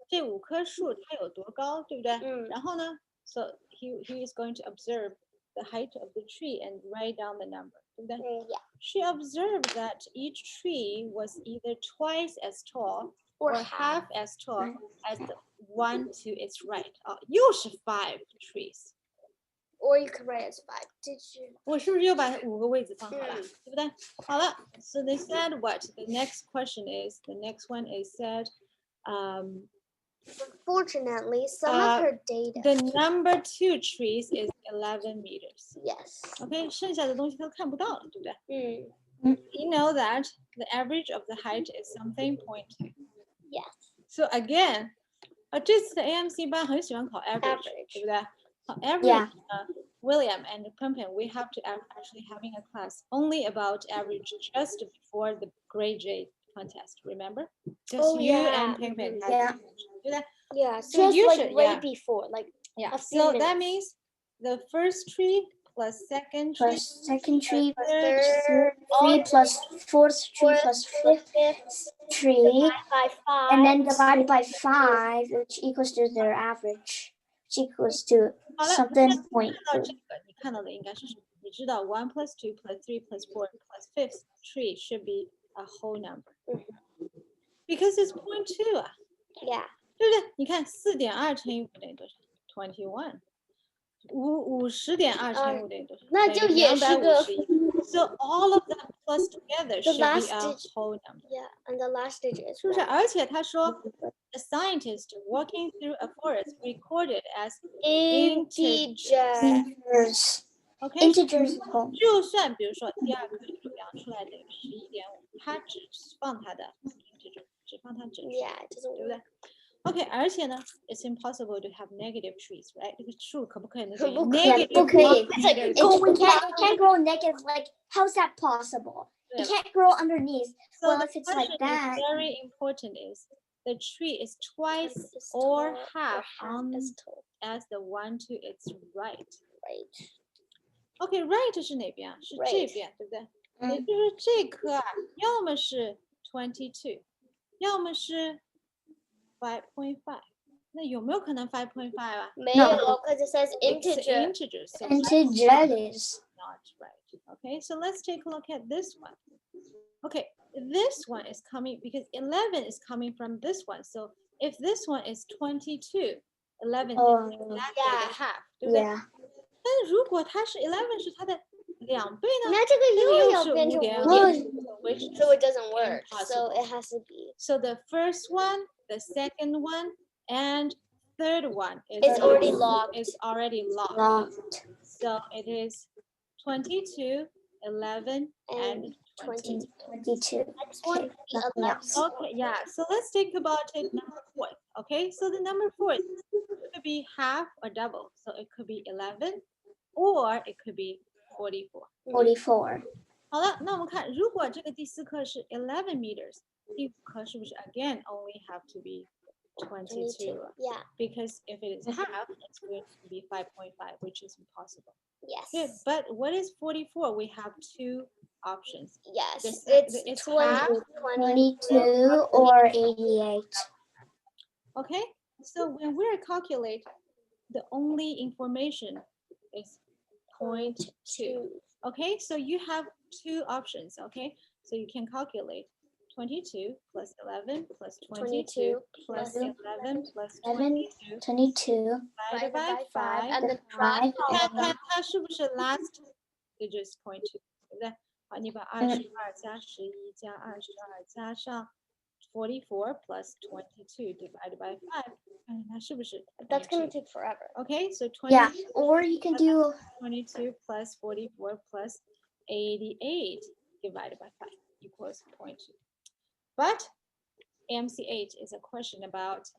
5棵树它有多高，对不对？然后呢 ，so he is going to observe the height of the tree and write down the number，对不对？ Yeah. She observed that each tree was either twice as tall Or half as tall as the one to its right。啊，又是5 trees。 Or you could write as 5. Did you? 我是不是又把5个位置放好了，对不对？好了 ，so they said what? The next question is, the next one is said, Unfortunately, some of her data. the number 2 trees is 11 meters. Yes. OK， 剩下的东西都看不到了，对不对？ You know that the average of the height is something 0.2. Yes. So again, 这次的 AMC 班很喜欢考 average， 对不对？好 average， William and Pumpkin, we have to actually having a class only about average just before the grade J contest. Remember? Just you and Pumpkin. Yeah. Yeah. So Just you like should, right yeah. before, like Yeah. a few So that minutes. means the first tree plus second tree Plus second tree, third, tree plus fourth tree plus fifth tree, by 5. and then divided by 5, which equals to their average, which equals to 好了， something 看到 point 这 2. 个，你看到的应该是什么？你知道 1 plus 2 plus 3 plus 4 plus 5th tree should be a whole number. Because it's 0.2 啊， Yeah. 对不对？你看4.2乘以5等于多少 ？21。50.2乘以5等于多少？那就也是个 So all of them plus together The should last be a digit. whole number. Yeah, and the last digit is 是不是？ 1. 而且他说 ，a scientist walking through a forest recorded as Integer. Integers. OK， Integers home. 就算比如说第2颗数量出来等于11.5，他只放它的 integer， 只放它整数， Yeah, it doesn't 对不对 work.？OK， 而且呢 ，it's impossible to have negative trees, right？ 这个树可不可以呢？不可以 negative 不可以 It's like It can't grow negative. Like, how's that possible? It can't grow underneath. So Well, the if it's question like that, is very important is the tree is twice Is or tall half on as tall. as the one to its right. Right. OK, right 是哪边啊？是这 Right. 边，对不对？也就是说这颗啊，要么是 22，要么是 5.5。那有没有可能 5.5 啊？ No, because it says It's integer. integer, so integers. not right. Okay, so let's take a look at this one. Okay, this one is coming because 11 is coming from this one. So if this one is 22, 11 is exactly Yeah. the half, 对不对？ Yeah. 但如果它是11是它的2倍呢？那这个又要是变成5.5 5.5 so it doesn't work. So Impossible. it has to be. So the first one, the second one, and third one It's already locked. It's already locked. Locked. So it is 22, 11, and 20. 22. Next one, Okay, nothing 11. else. Okay, yeah. So let's think about it number 4. Okay, so the number 4 could be half or double. So it could be 11 or it could be 44. 44. 好了，那我们看，如果这个第4颗是 11 meters， 第5颗是不是 again only have to be 22? Yeah. Because if it is half, it's going to be 5.5, which is impossible. Yes. Good, but what is 44? We have 2 options. Yes. It's It's half. 20. 22 or 88. Okay, so when we calculate, the only information is 0.2. Okay, so you have 2 options. Okay, so you can calculate 22 plus 11 plus 22 plus 11 plus 11, 22 22, divided by 5. And the 5, 它是不是 last digit is 0.2， 对不对？好，你把22加11加22加上 44 plus 22 divided by 5， 看看它是不是 That's going to take forever. Okay, so 20, Yeah, or you can do 22 plus 44 plus 88 divided by 5 equals 0.2. But AMC8 is a question about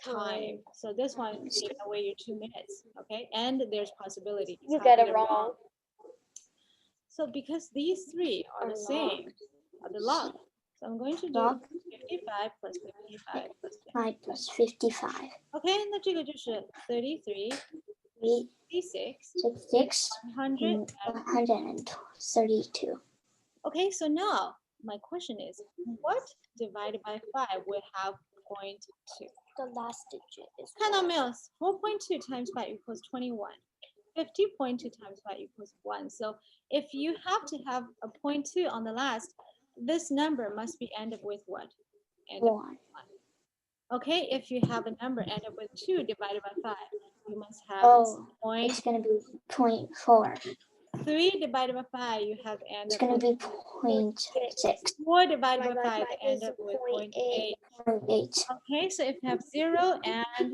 time. So this one is taking away your 2 minutes, okay? And there's possibilities. You How got did it wrong. So because these three are the same, are the log. So I'm going to do Log. 55 plus 55 plus 5 plus 55. Okay, 那这个就是33, 3, 66, 66, 100. 132. Okay, so now my question is, what divided by 5 will have 0.2? The last digit is 看到没有 4.2 times 5 equals 21. 50.2 times 5 equals 1. So if you have to have a 0.2 on the last, this number must be ended with what? End up 1. with 1. Okay, if you have a number end up with 2 divided by 5, you must have It's going to be 0.4. 3 divided by 5, you have end It's up going to with be 0.6. 4 divided by 5, five end is up with 0.8. 0.8. 0.8. Okay, so if you have 0 and 5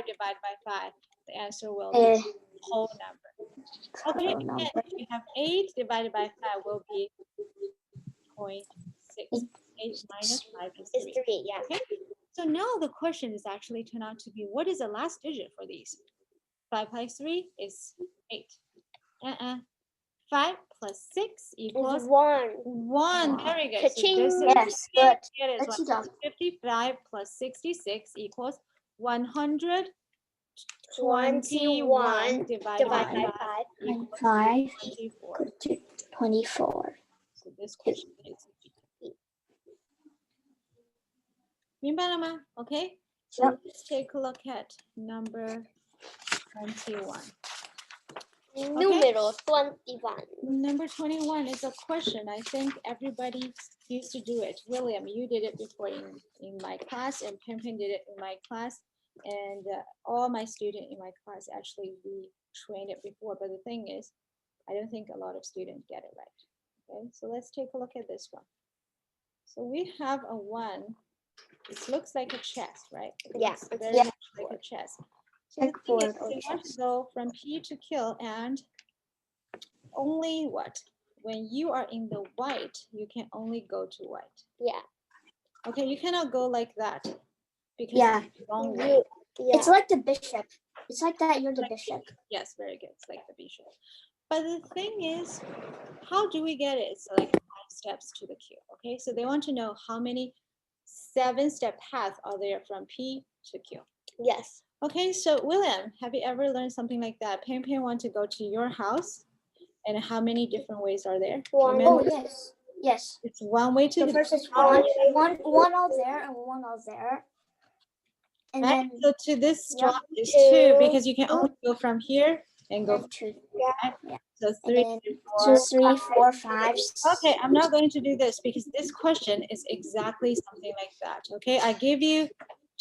divided by 5, the answer will be Uh, whole number. Okay, whole and number. if you have 8 divided by 5 will be 0.6. 8 minus 5 is Is 3. 3, yeah. Okay, so now the question is actually turned out to be, what is the last digit for these? 5 plus 3 is 8. 5 plus 6 equals Is 1. 1. Very good. So Ka-ching. this is Yes, good. it is Let's 1. 55 plus 66 equals 121 divided by 5 equals 5 24. to 24. So this question is明白了吗? Okay. So Yep. let's take a look at number 21. Numero 21. Number 21 is a question. I think everybody used to do it. William, you did it before in my class, and Pimpin did it in my class, and all my students in my class actually we trained it before. But the thing is, I don't think a lot of students get it right. Okay, so let's take a look at this one. So we have a 1. It looks like a chess, right? It Yeah, looks it's very yeah. much like a chess. So the thing Chessboard is, or we want to chess. go from P to kill, and only what? When you are in the white, you can only go to white. Yeah. Okay, you cannot go like that because Yeah. it's the wrong way. Yeah. It's like the bishop. It's like that you're the bishop. Yes, very good. It's like the bishop. But the thing is, how do we get it? It's like 5 steps to the Q. Okay, so they want to know how many 7-step paths are there from P to Q. Yes. Okay, so William, have you ever learned something like that? Pan want to go to your house, and how many different ways are there? One. Remember? Oh, yes. Yes. It's one way to The the first is one. one out there and one out there. And right? then So to this yeah, spot is 2, 2 because you can only go from here and go. and 2. Right? Yeah. So And 3, then 4. 2, 3, 4, 5. Okay, I'm not going to do this because this question is exactly something like that. Okay, I give you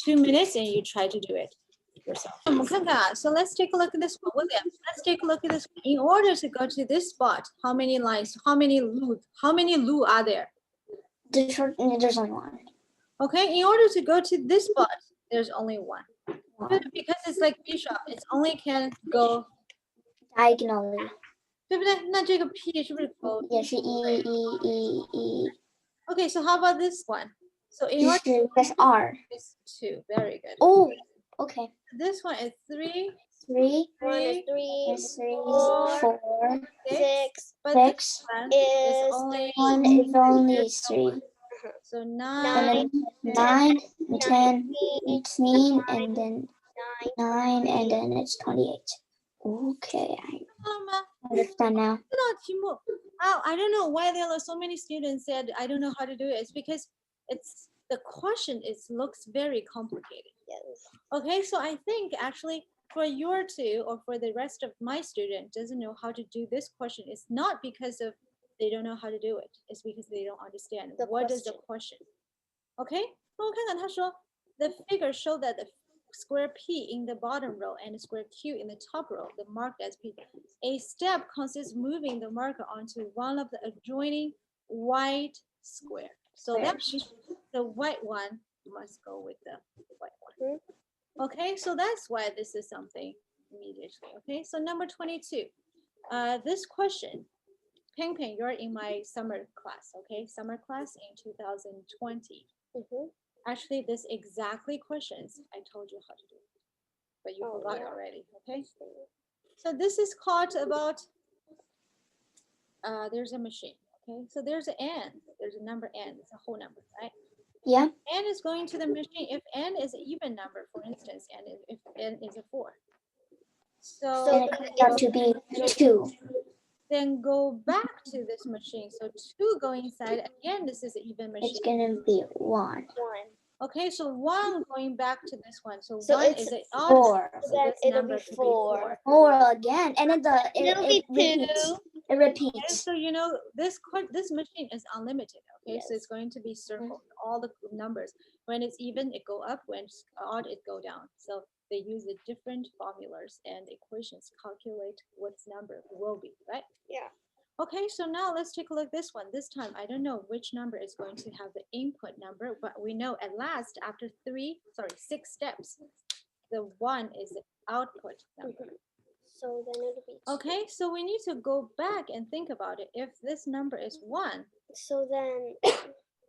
2 minutes and you try to do it yourself. So let's take a look at this one. William, let's take a look at this one. In order to go to this spot, how many lines, how many lu are there? There's only one. Okay, in order to go to this spot, there's only one. One. Because it's like bishop, it's only can go Diagonally. 对不对？那这个 P 是不是 go? 也是一。 Okay, so how about this one? So in order to Press R. is 2. Very good. Oh, okay. This one is 3, 3, 1 is 3, 4, 6. But 6. this one is only 1 is only 3. so And 9. then 9, 10, 18, and then 9, and then it's 28. Okay, I understand now. Oh, I don't know why there are so many students said I don't know how to do it. It's because it's the question looks very complicated. Yes. Okay, so I think actually for your two or for the rest of my student doesn't know how to do this question, it's not because of they don't know how to do it. It's because they don't understand what is the question. Okay, the figure show that the square P in the bottom row and the square Q in the top row, the marked as P. A step consists moving the marker onto one of the adjoining white square. So that means the white one must go with the white one. Okay, so that's why this is something immediately. Okay, so number 22. This question, Ping Ping, you're in my summer class, okay? Summer class in 2020. Actually, this exactly questions I told you how to do, but you forgot already. Okay. So this is called about. There's a machine. Okay. So there's an n. There's a number n. It's a whole number, right? Yeah. N is going to the machine. If n is an even number, for instance, and if n is a 4. So And it comes out to be 2. then go back to this machine. So 2 go inside. Again, this is an even machine. It's gonna be 1. Okay, so 1 going back to this one. So, So 1 it's is an odd 4. number, so Then this it'll number be could 4. 4 again, and then It'll it be repeats. 2. It Okay, repeats. so you know this machine is unlimited. Okay, so Yes. it's going to be circled all the numbers. When it's even, it go up. When it's odd, it go down. So they use the different formulas and equations calculate what's number will be, right? Yeah. Okay, so now let's take a look at this one. This time, I don't know which number is going to have the input number, but we know at last, after 6 steps, the 1 is the output number. So then it'll be 2. Okay, so we need to go back and think about it. If this number is 1, So then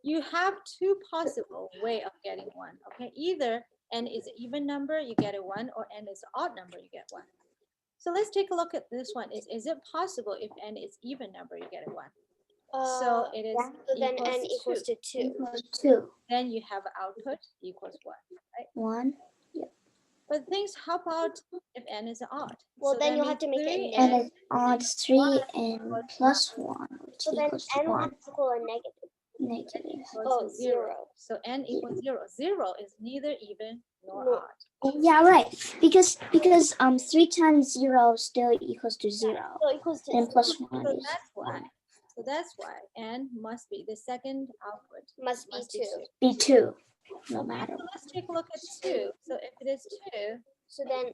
you have 2 possible way of getting 1. Okay, either n is an even number, you get a 1, or n is an odd number, you get 1. So let's take a look at this one. Is it possible if n is even number, you get a 1? So it is so then n equals to 2. Equals 2. Then you have output equals 1, right? 1. But things, how about if n is odd? Well, So then that you'll have to means make it 3n And it's odd 3 and plus 1, which So then equals to n will 1. have to equal a negative. Negative. equals to 0. 0. So n equals 0. 0 is neither even nor No. odd. Yeah, right. Because 3 times 0 still equals to 0. So equals to And plus So 1 is that's why. 1. So that's why n must be the second output. must be 2. Be 2. No Okay, matter. so let's take a look at 2. So if it is 2, So then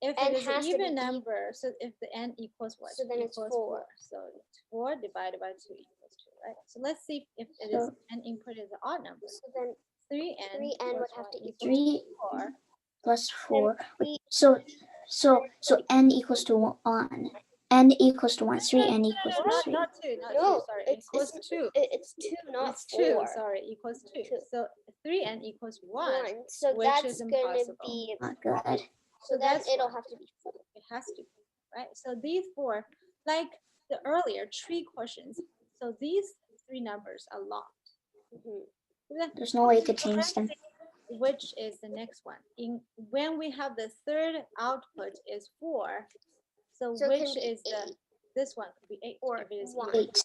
if n it is an has to be even even. number, so if the n equals what? So then it's Equals 4. So it's 4 divided by 2 equals 2, right? So let's see if it is So- n input is an odd number. So then 3n 3n would plus have to 1 equal 3 4. plus 4. three- So n equals to 1. N equals to 1. 3n equals to Not 3. not 2, not 2, No, sorry. it's Equals 2. it's 2, not It's 4. 2, sorry, equals 2. 2. So 3n equals 1. 1. So which that's is gonna impossible. be. Not good. So then that's it'll why. have to be 4. It has to be, right? So these 4, like the earlier tree questions, so these 3 numbers are locked. There's no way to change them. Which is the next one? When we have the third output is 4, so So it which can be is the 8. this one could be 8 Or if it is 1. even. 8.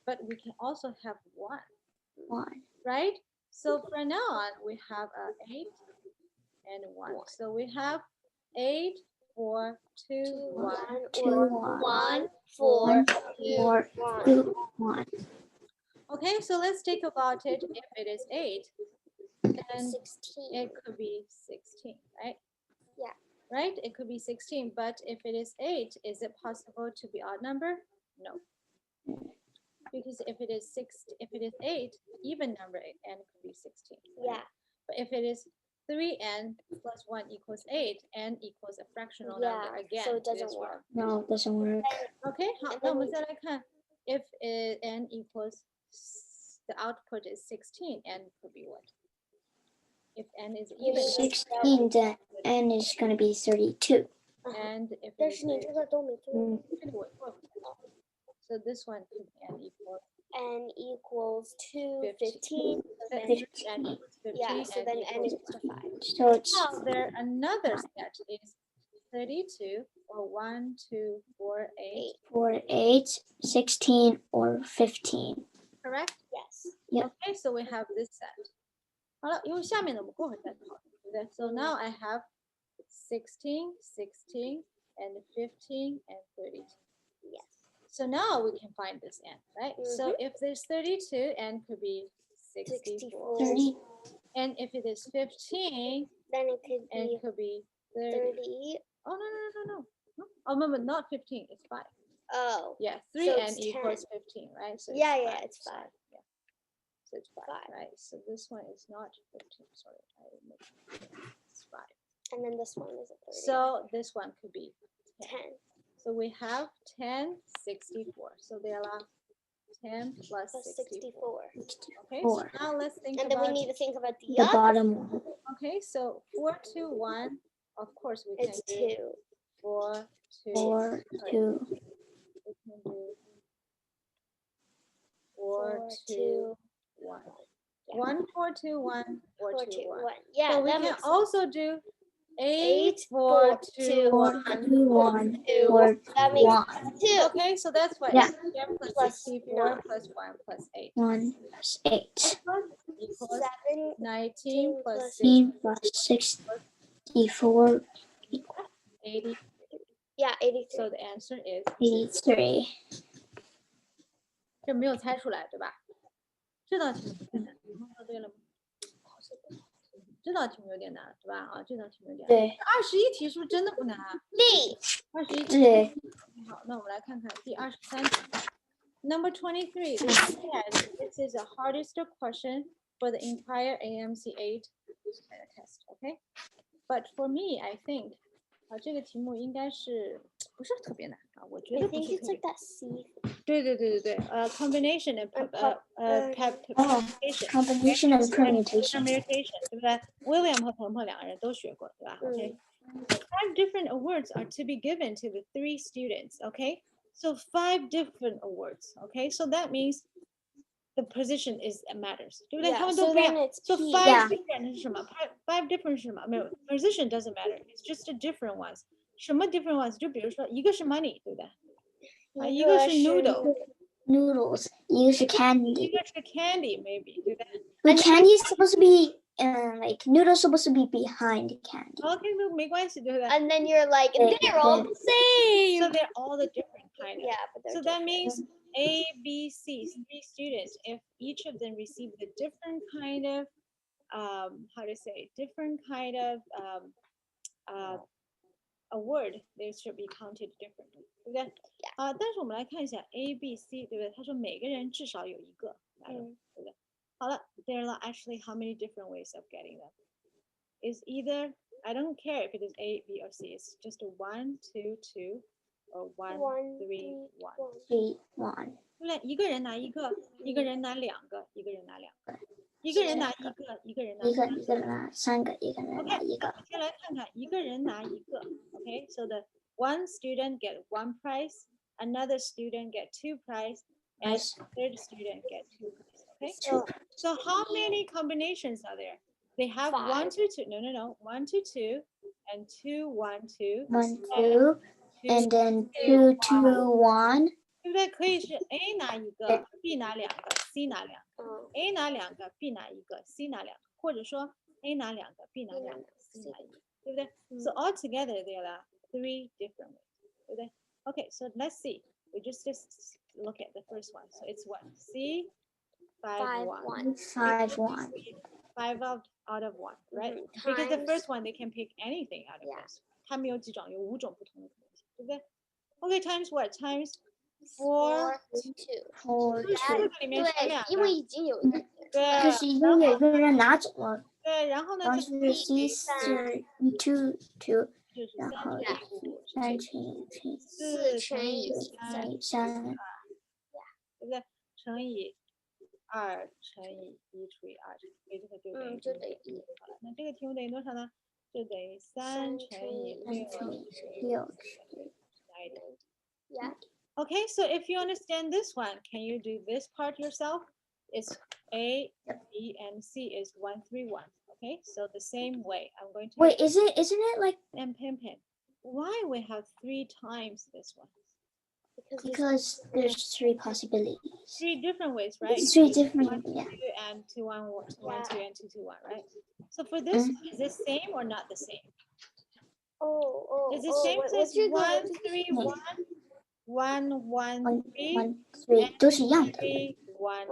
But we can also have 1, 1. right? So from now on we have 8 and 1. So we have 8, 4, 2, 1, 2, or 1. 1, 1, 4, 4, 1. 2, 1. Okay, so let's think about it. If it is 8, then 16. it could be 16, right? Yeah. Right? It could be 16, but if it is 8, is it possible to be odd number? No. Because if it is 8, even number, n could be 16. Right? Yeah. But if it is 3n plus 1 equals 8, n equals a fractional Yeah, number again. so it doesn't is work. No, it doesn't work. Okay, 好， And 那 then 我们 we- 再来看 if n equals the output is 16, n could be what? If n is even, 16, then n is going to be 32. and if it 但 is 是你这个都没做。 so this one could be n equals n equals to 15. 15. So then, n equals 15. yeah, so then n equals equals to 5. So it's now there another set is 32 or 1, 2, 4, 8. 4, 8, 16, or 15. Correct? Yes. Yeah. Okay, so we have this set. 好了，因为下面的我们过会再讨论，对不对？ So now I have 16, 16, and 15, and 32. Yes. So now we can find this n, right? So if there's 32, n could be 64. 30. And if it is 15, Then it could n be could be 30. 30. Oh, no. Oh, no, not 15, it's 5. Oh. Yeah, So 3n it's equals 15, right? So Yeah, it's yeah, 5, it's 5. Yeah. So it's 5, 5. right? So this one is not 15, sorry. It's 5. And then this one is a 30. So this one could be 10. 10. So we have 10, 64. So there are 10 plus 64. 64. Okay, so now let's think And then about we need to think about the The other. bottom one. okay, so 4 to 1, of course we can It's do 2. 4 to 4, 2. we can do 4 2. 2 1. 1 4 2 1 4 4, 2 2, 1. 1. Yeah, So we that can makes sense. also do 8 8, 4 4, 2 2, 1. 4, 2, 1, 2. 4, That makes 1. 2. Okay, so that's what Yeah. 8 plus Plus 64 9. plus 1 plus 8 1 plus 8. equals 7. 19 plus 6 16 plus 64 80. Yeah, 83. So the answer is 83. 这没有猜出来，对吧？这道题目有点难，你们说对了吗？这道题目有点难，对吧？啊，这道题目有点难。对21题是不是真的不难啊？ D. 21题。对。好，那我们来看看第23题。Number 23. This says this is the hardest question for the entire amc8 test. Okay, but for me, I think 这个题目应该是不是特别难啊？我觉 I 得不 think 是 it's 特别 like that C. 对，combination and permutation Combination and permutation. permutation 对不对 ？William 和鹏鹏两个人都学过，对吧？OK， 5 different awards are to be given to the 3 students. Okay, so 5 different awards. Okay, so that means the position is matters， 对不对？ Yeah, 他们都 so 不一样。 then it's So P. 5 Yeah. different 是什么 ？5 different 是什么？没有 position doesn't matter. It's just a different ones. 什么 different ones？ 就比如说一个是 money， 对不对？一个是 noodle， Noodles. 一个是 candy. 一个是 candy maybe， 对不对 But candy is supposed to be like noodles supposed to be behind candy. ？OK， 没关系，对不对 And then you're like, Yeah, they're all the same. ？So they're all the different kind of. Yeah, but they're So that different. means A, B, C, 3 students, if each of them receive a different kind of, how to say, different kind of award, they should be counted differently， 对不对？但是我们来看一下 A, B, C， 对不对？他说每个人至少有一个，对不对？好了 ，there are actually how many different ways of getting them? Is either I don't care if it is A, B, or C. It's just a 1, 2, 2, or 1, 3, 1. 3, 1. 对不对？一个人拿一个，一个人拿两个，一个人拿两个，一个人拿一个，一个人拿一个人拿3个，一个人拿1个。先来看看一个人拿一个。Okay, so the one student get 1 prize, another student get 2 prize, and third student get 2 prize. Okay, so how many combinations are there? They have 1 to 2. No. 1 to 2, and 2 1 2. 1 2, and then 2 2 1. 对不对？可以是 A 拿一个 ，B 拿两个 ，C 拿两个 ，A 拿两个 ，B 拿一个 ，C 拿两个，或者说 A 拿两个 ，B 拿两个 ，C 拿一个，对不对？So all together there are 3 different ways， 对不对 ？Okay, so let's see. We just look at the first one. So it's what? C 5 1. 5 1. 5 out of 1, right? Because the first one they can pick anything out of this. 他们有几种？有5种不同的可能性，对不对 ？Okay, times what? Times 4 4 4个里面选两个，因为已经有一个。对，可是已经有一个人拿走了，对，然后呢然后就是C 是 2 2，就是然后3乘以4乘以3，对不对？乘以2乘以1除以2，这个就等于就等于1。好了，那这个题目等于多少呢？就等于3乘以6乘以6。Yeah. Okay, so if you understand this one, can you do this part yourself? It's A, B, and C is 1 3 1. Okay, so the same way. I'm going to Wait, isn't it like and pin. Why we have 3 times this one? because there's 3 possibilities. 3 different ways, right? It's 3 different, 1 yeah. 2 and 2 1 1 2 and 2 2 1, right? So for this, is this same or not the same? Is it same? So it's 1 3 1 1 1 3 1 3都是一样的 3 1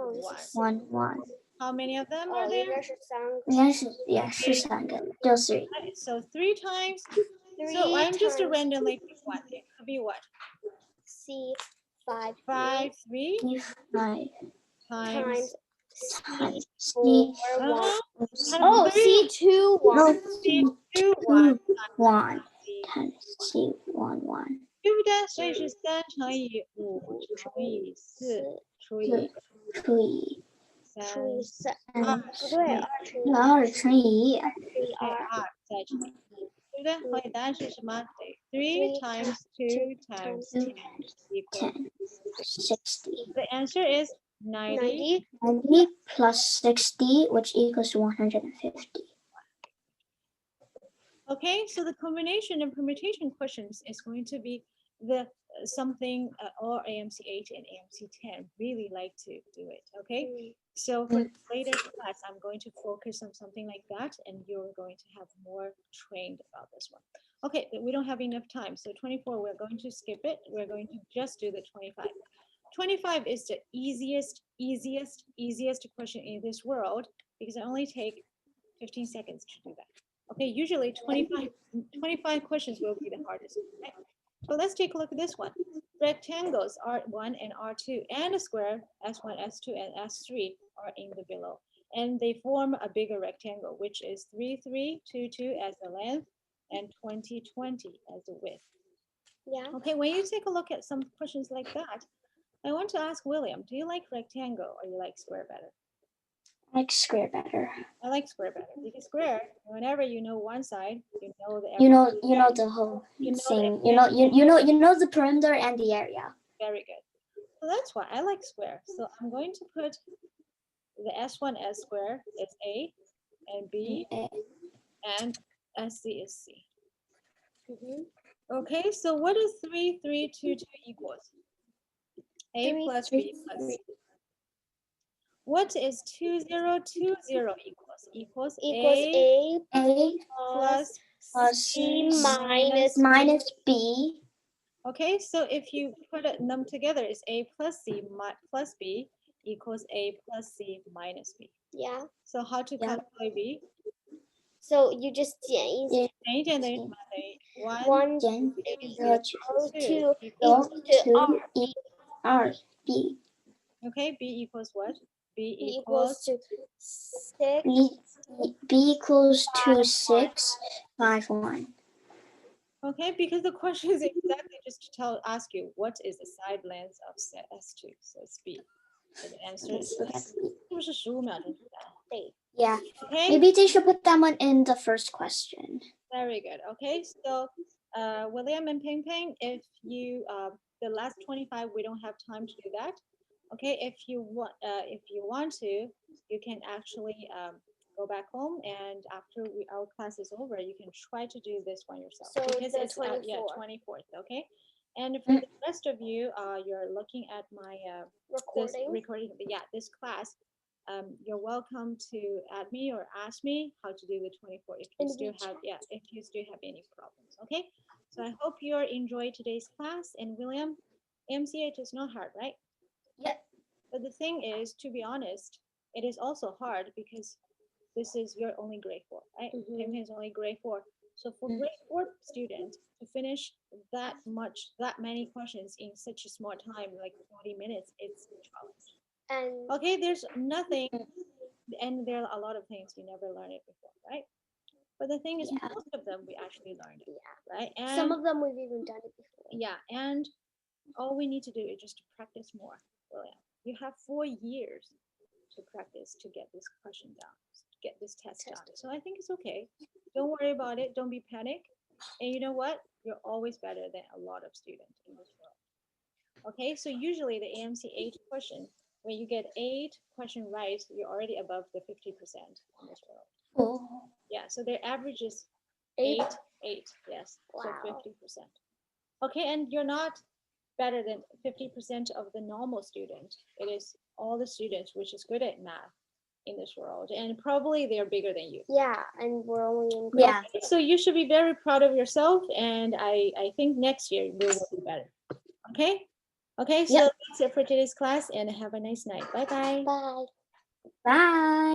1 1 How many of them are 应 there? 该是3个。应该是是3个，就 3. Right, so 3 times. So I'm just a randomly pick one. It could be what? C 5 5 3 5 times. times C Uh-huh. Oh, C 2 1. no C 2 2 1 1 times C 1 1对不对？所以是3乘以5乘以4除以除以除以3， 3，不对2乘以1，除以2， 2再乘以1，对不对？所以答案是什么？对，3 times 2 times 10 equals 10, 60. The answer is 90. 90 plus 60, which equals 150. Okay, so the combination and permutation questions is going to be the something all AMC8 and AMC10 really like to do it. Okay, so for later class, I'm going to focus on something like that, and you're going to have more trained about this one. Okay, we don't have enough time, so 24 we're going to skip it. We're going to just do the 25. 25 is the easiest question in this world because I only take 15 seconds to do that. Okay, usually 25 questions will be the hardest. Okay? So let's take a look at this one. Rectangles R1 and R2 and a square S1, S2, and S3 are in the below. And they form a bigger rectangle, which is 3, 3, 2, 2 as the length and 20, 20 as the width. Yeah. Okay, when you take a look at some questions like that, I want to ask William, do you like rectangle or you like square better? I like square better. I like square better because square, whenever you know one side, you know the You know the whole thing. You know the perimeter and the area. Very good. So that's why I like square. So I'm going to put the S1 S square is A and B and SC is C. Okay, so what is 3, 3, 2, 2 equals? A plus B plus C. What is 2, 0, 2, 0 equals? Equals A plus C minus B. Okay, so if you put them together, it's A plus C plus B equals A plus C minus B. Yeah. So how to calculate B? So you just 减一减1 2 2 equals to R B. Okay, B equals what? B equals equals to 6. B equals to 6, 5, 1. Okay, because the question is exactly just to ask you what is the side length of S2. So it's B. So the answer is Yeah. Okay. Maybe they should put that one in the first question. Very good. Okay, so William and Ping Ping, if you the last 25, we don't have time to do that. Okay, if you want to, you can actually go back home, and after our class is over, you can try to do this one yourself. So because the it's 24th. Okay, and for the rest of you, you're looking at my recording. Yeah, this class. You're welcome to add me or ask me how to do the 24 if you still have any problems. Okay, so I hope you enjoyed today's class. And William, AMC8 is not hard, right? Yeah. But the thing is, to be honest, it is also hard because this is your only grade 4, right? Ping is only grade 4. So for grade 4 students to finish that many questions in such a small time, like 40 minutes, it's a challenge. And okay, there's nothing, and there are a lot of things we never learned it before, right? But the thing is, most of them we actually learned it, right? And some of them we've even done it before. Yeah, and all we need to do is just to practice more. William, you have 4 years to practice to get this question down, get this test done. So I think it's okay. Don't worry about it. Don't be panic. And you know what? You're always better than a lot of students in this world. Okay, so usually the AMC8 question, when you get 8 questions right, you're already above the 50% in this world. Oh. Yeah, so their average is 8, yes, Wow. so 50%. Okay, and you're not better than 50% of the normal student. It is all the students which is good at math in this world, and probably they're bigger than you. Yeah, and we're only in grade. Yeah. Okay, so you should be very proud of yourself, and I think next year we will be better. Okay? Okay, so that's it for today's class, and have a nice night. Bye-bye. Bye. Bye.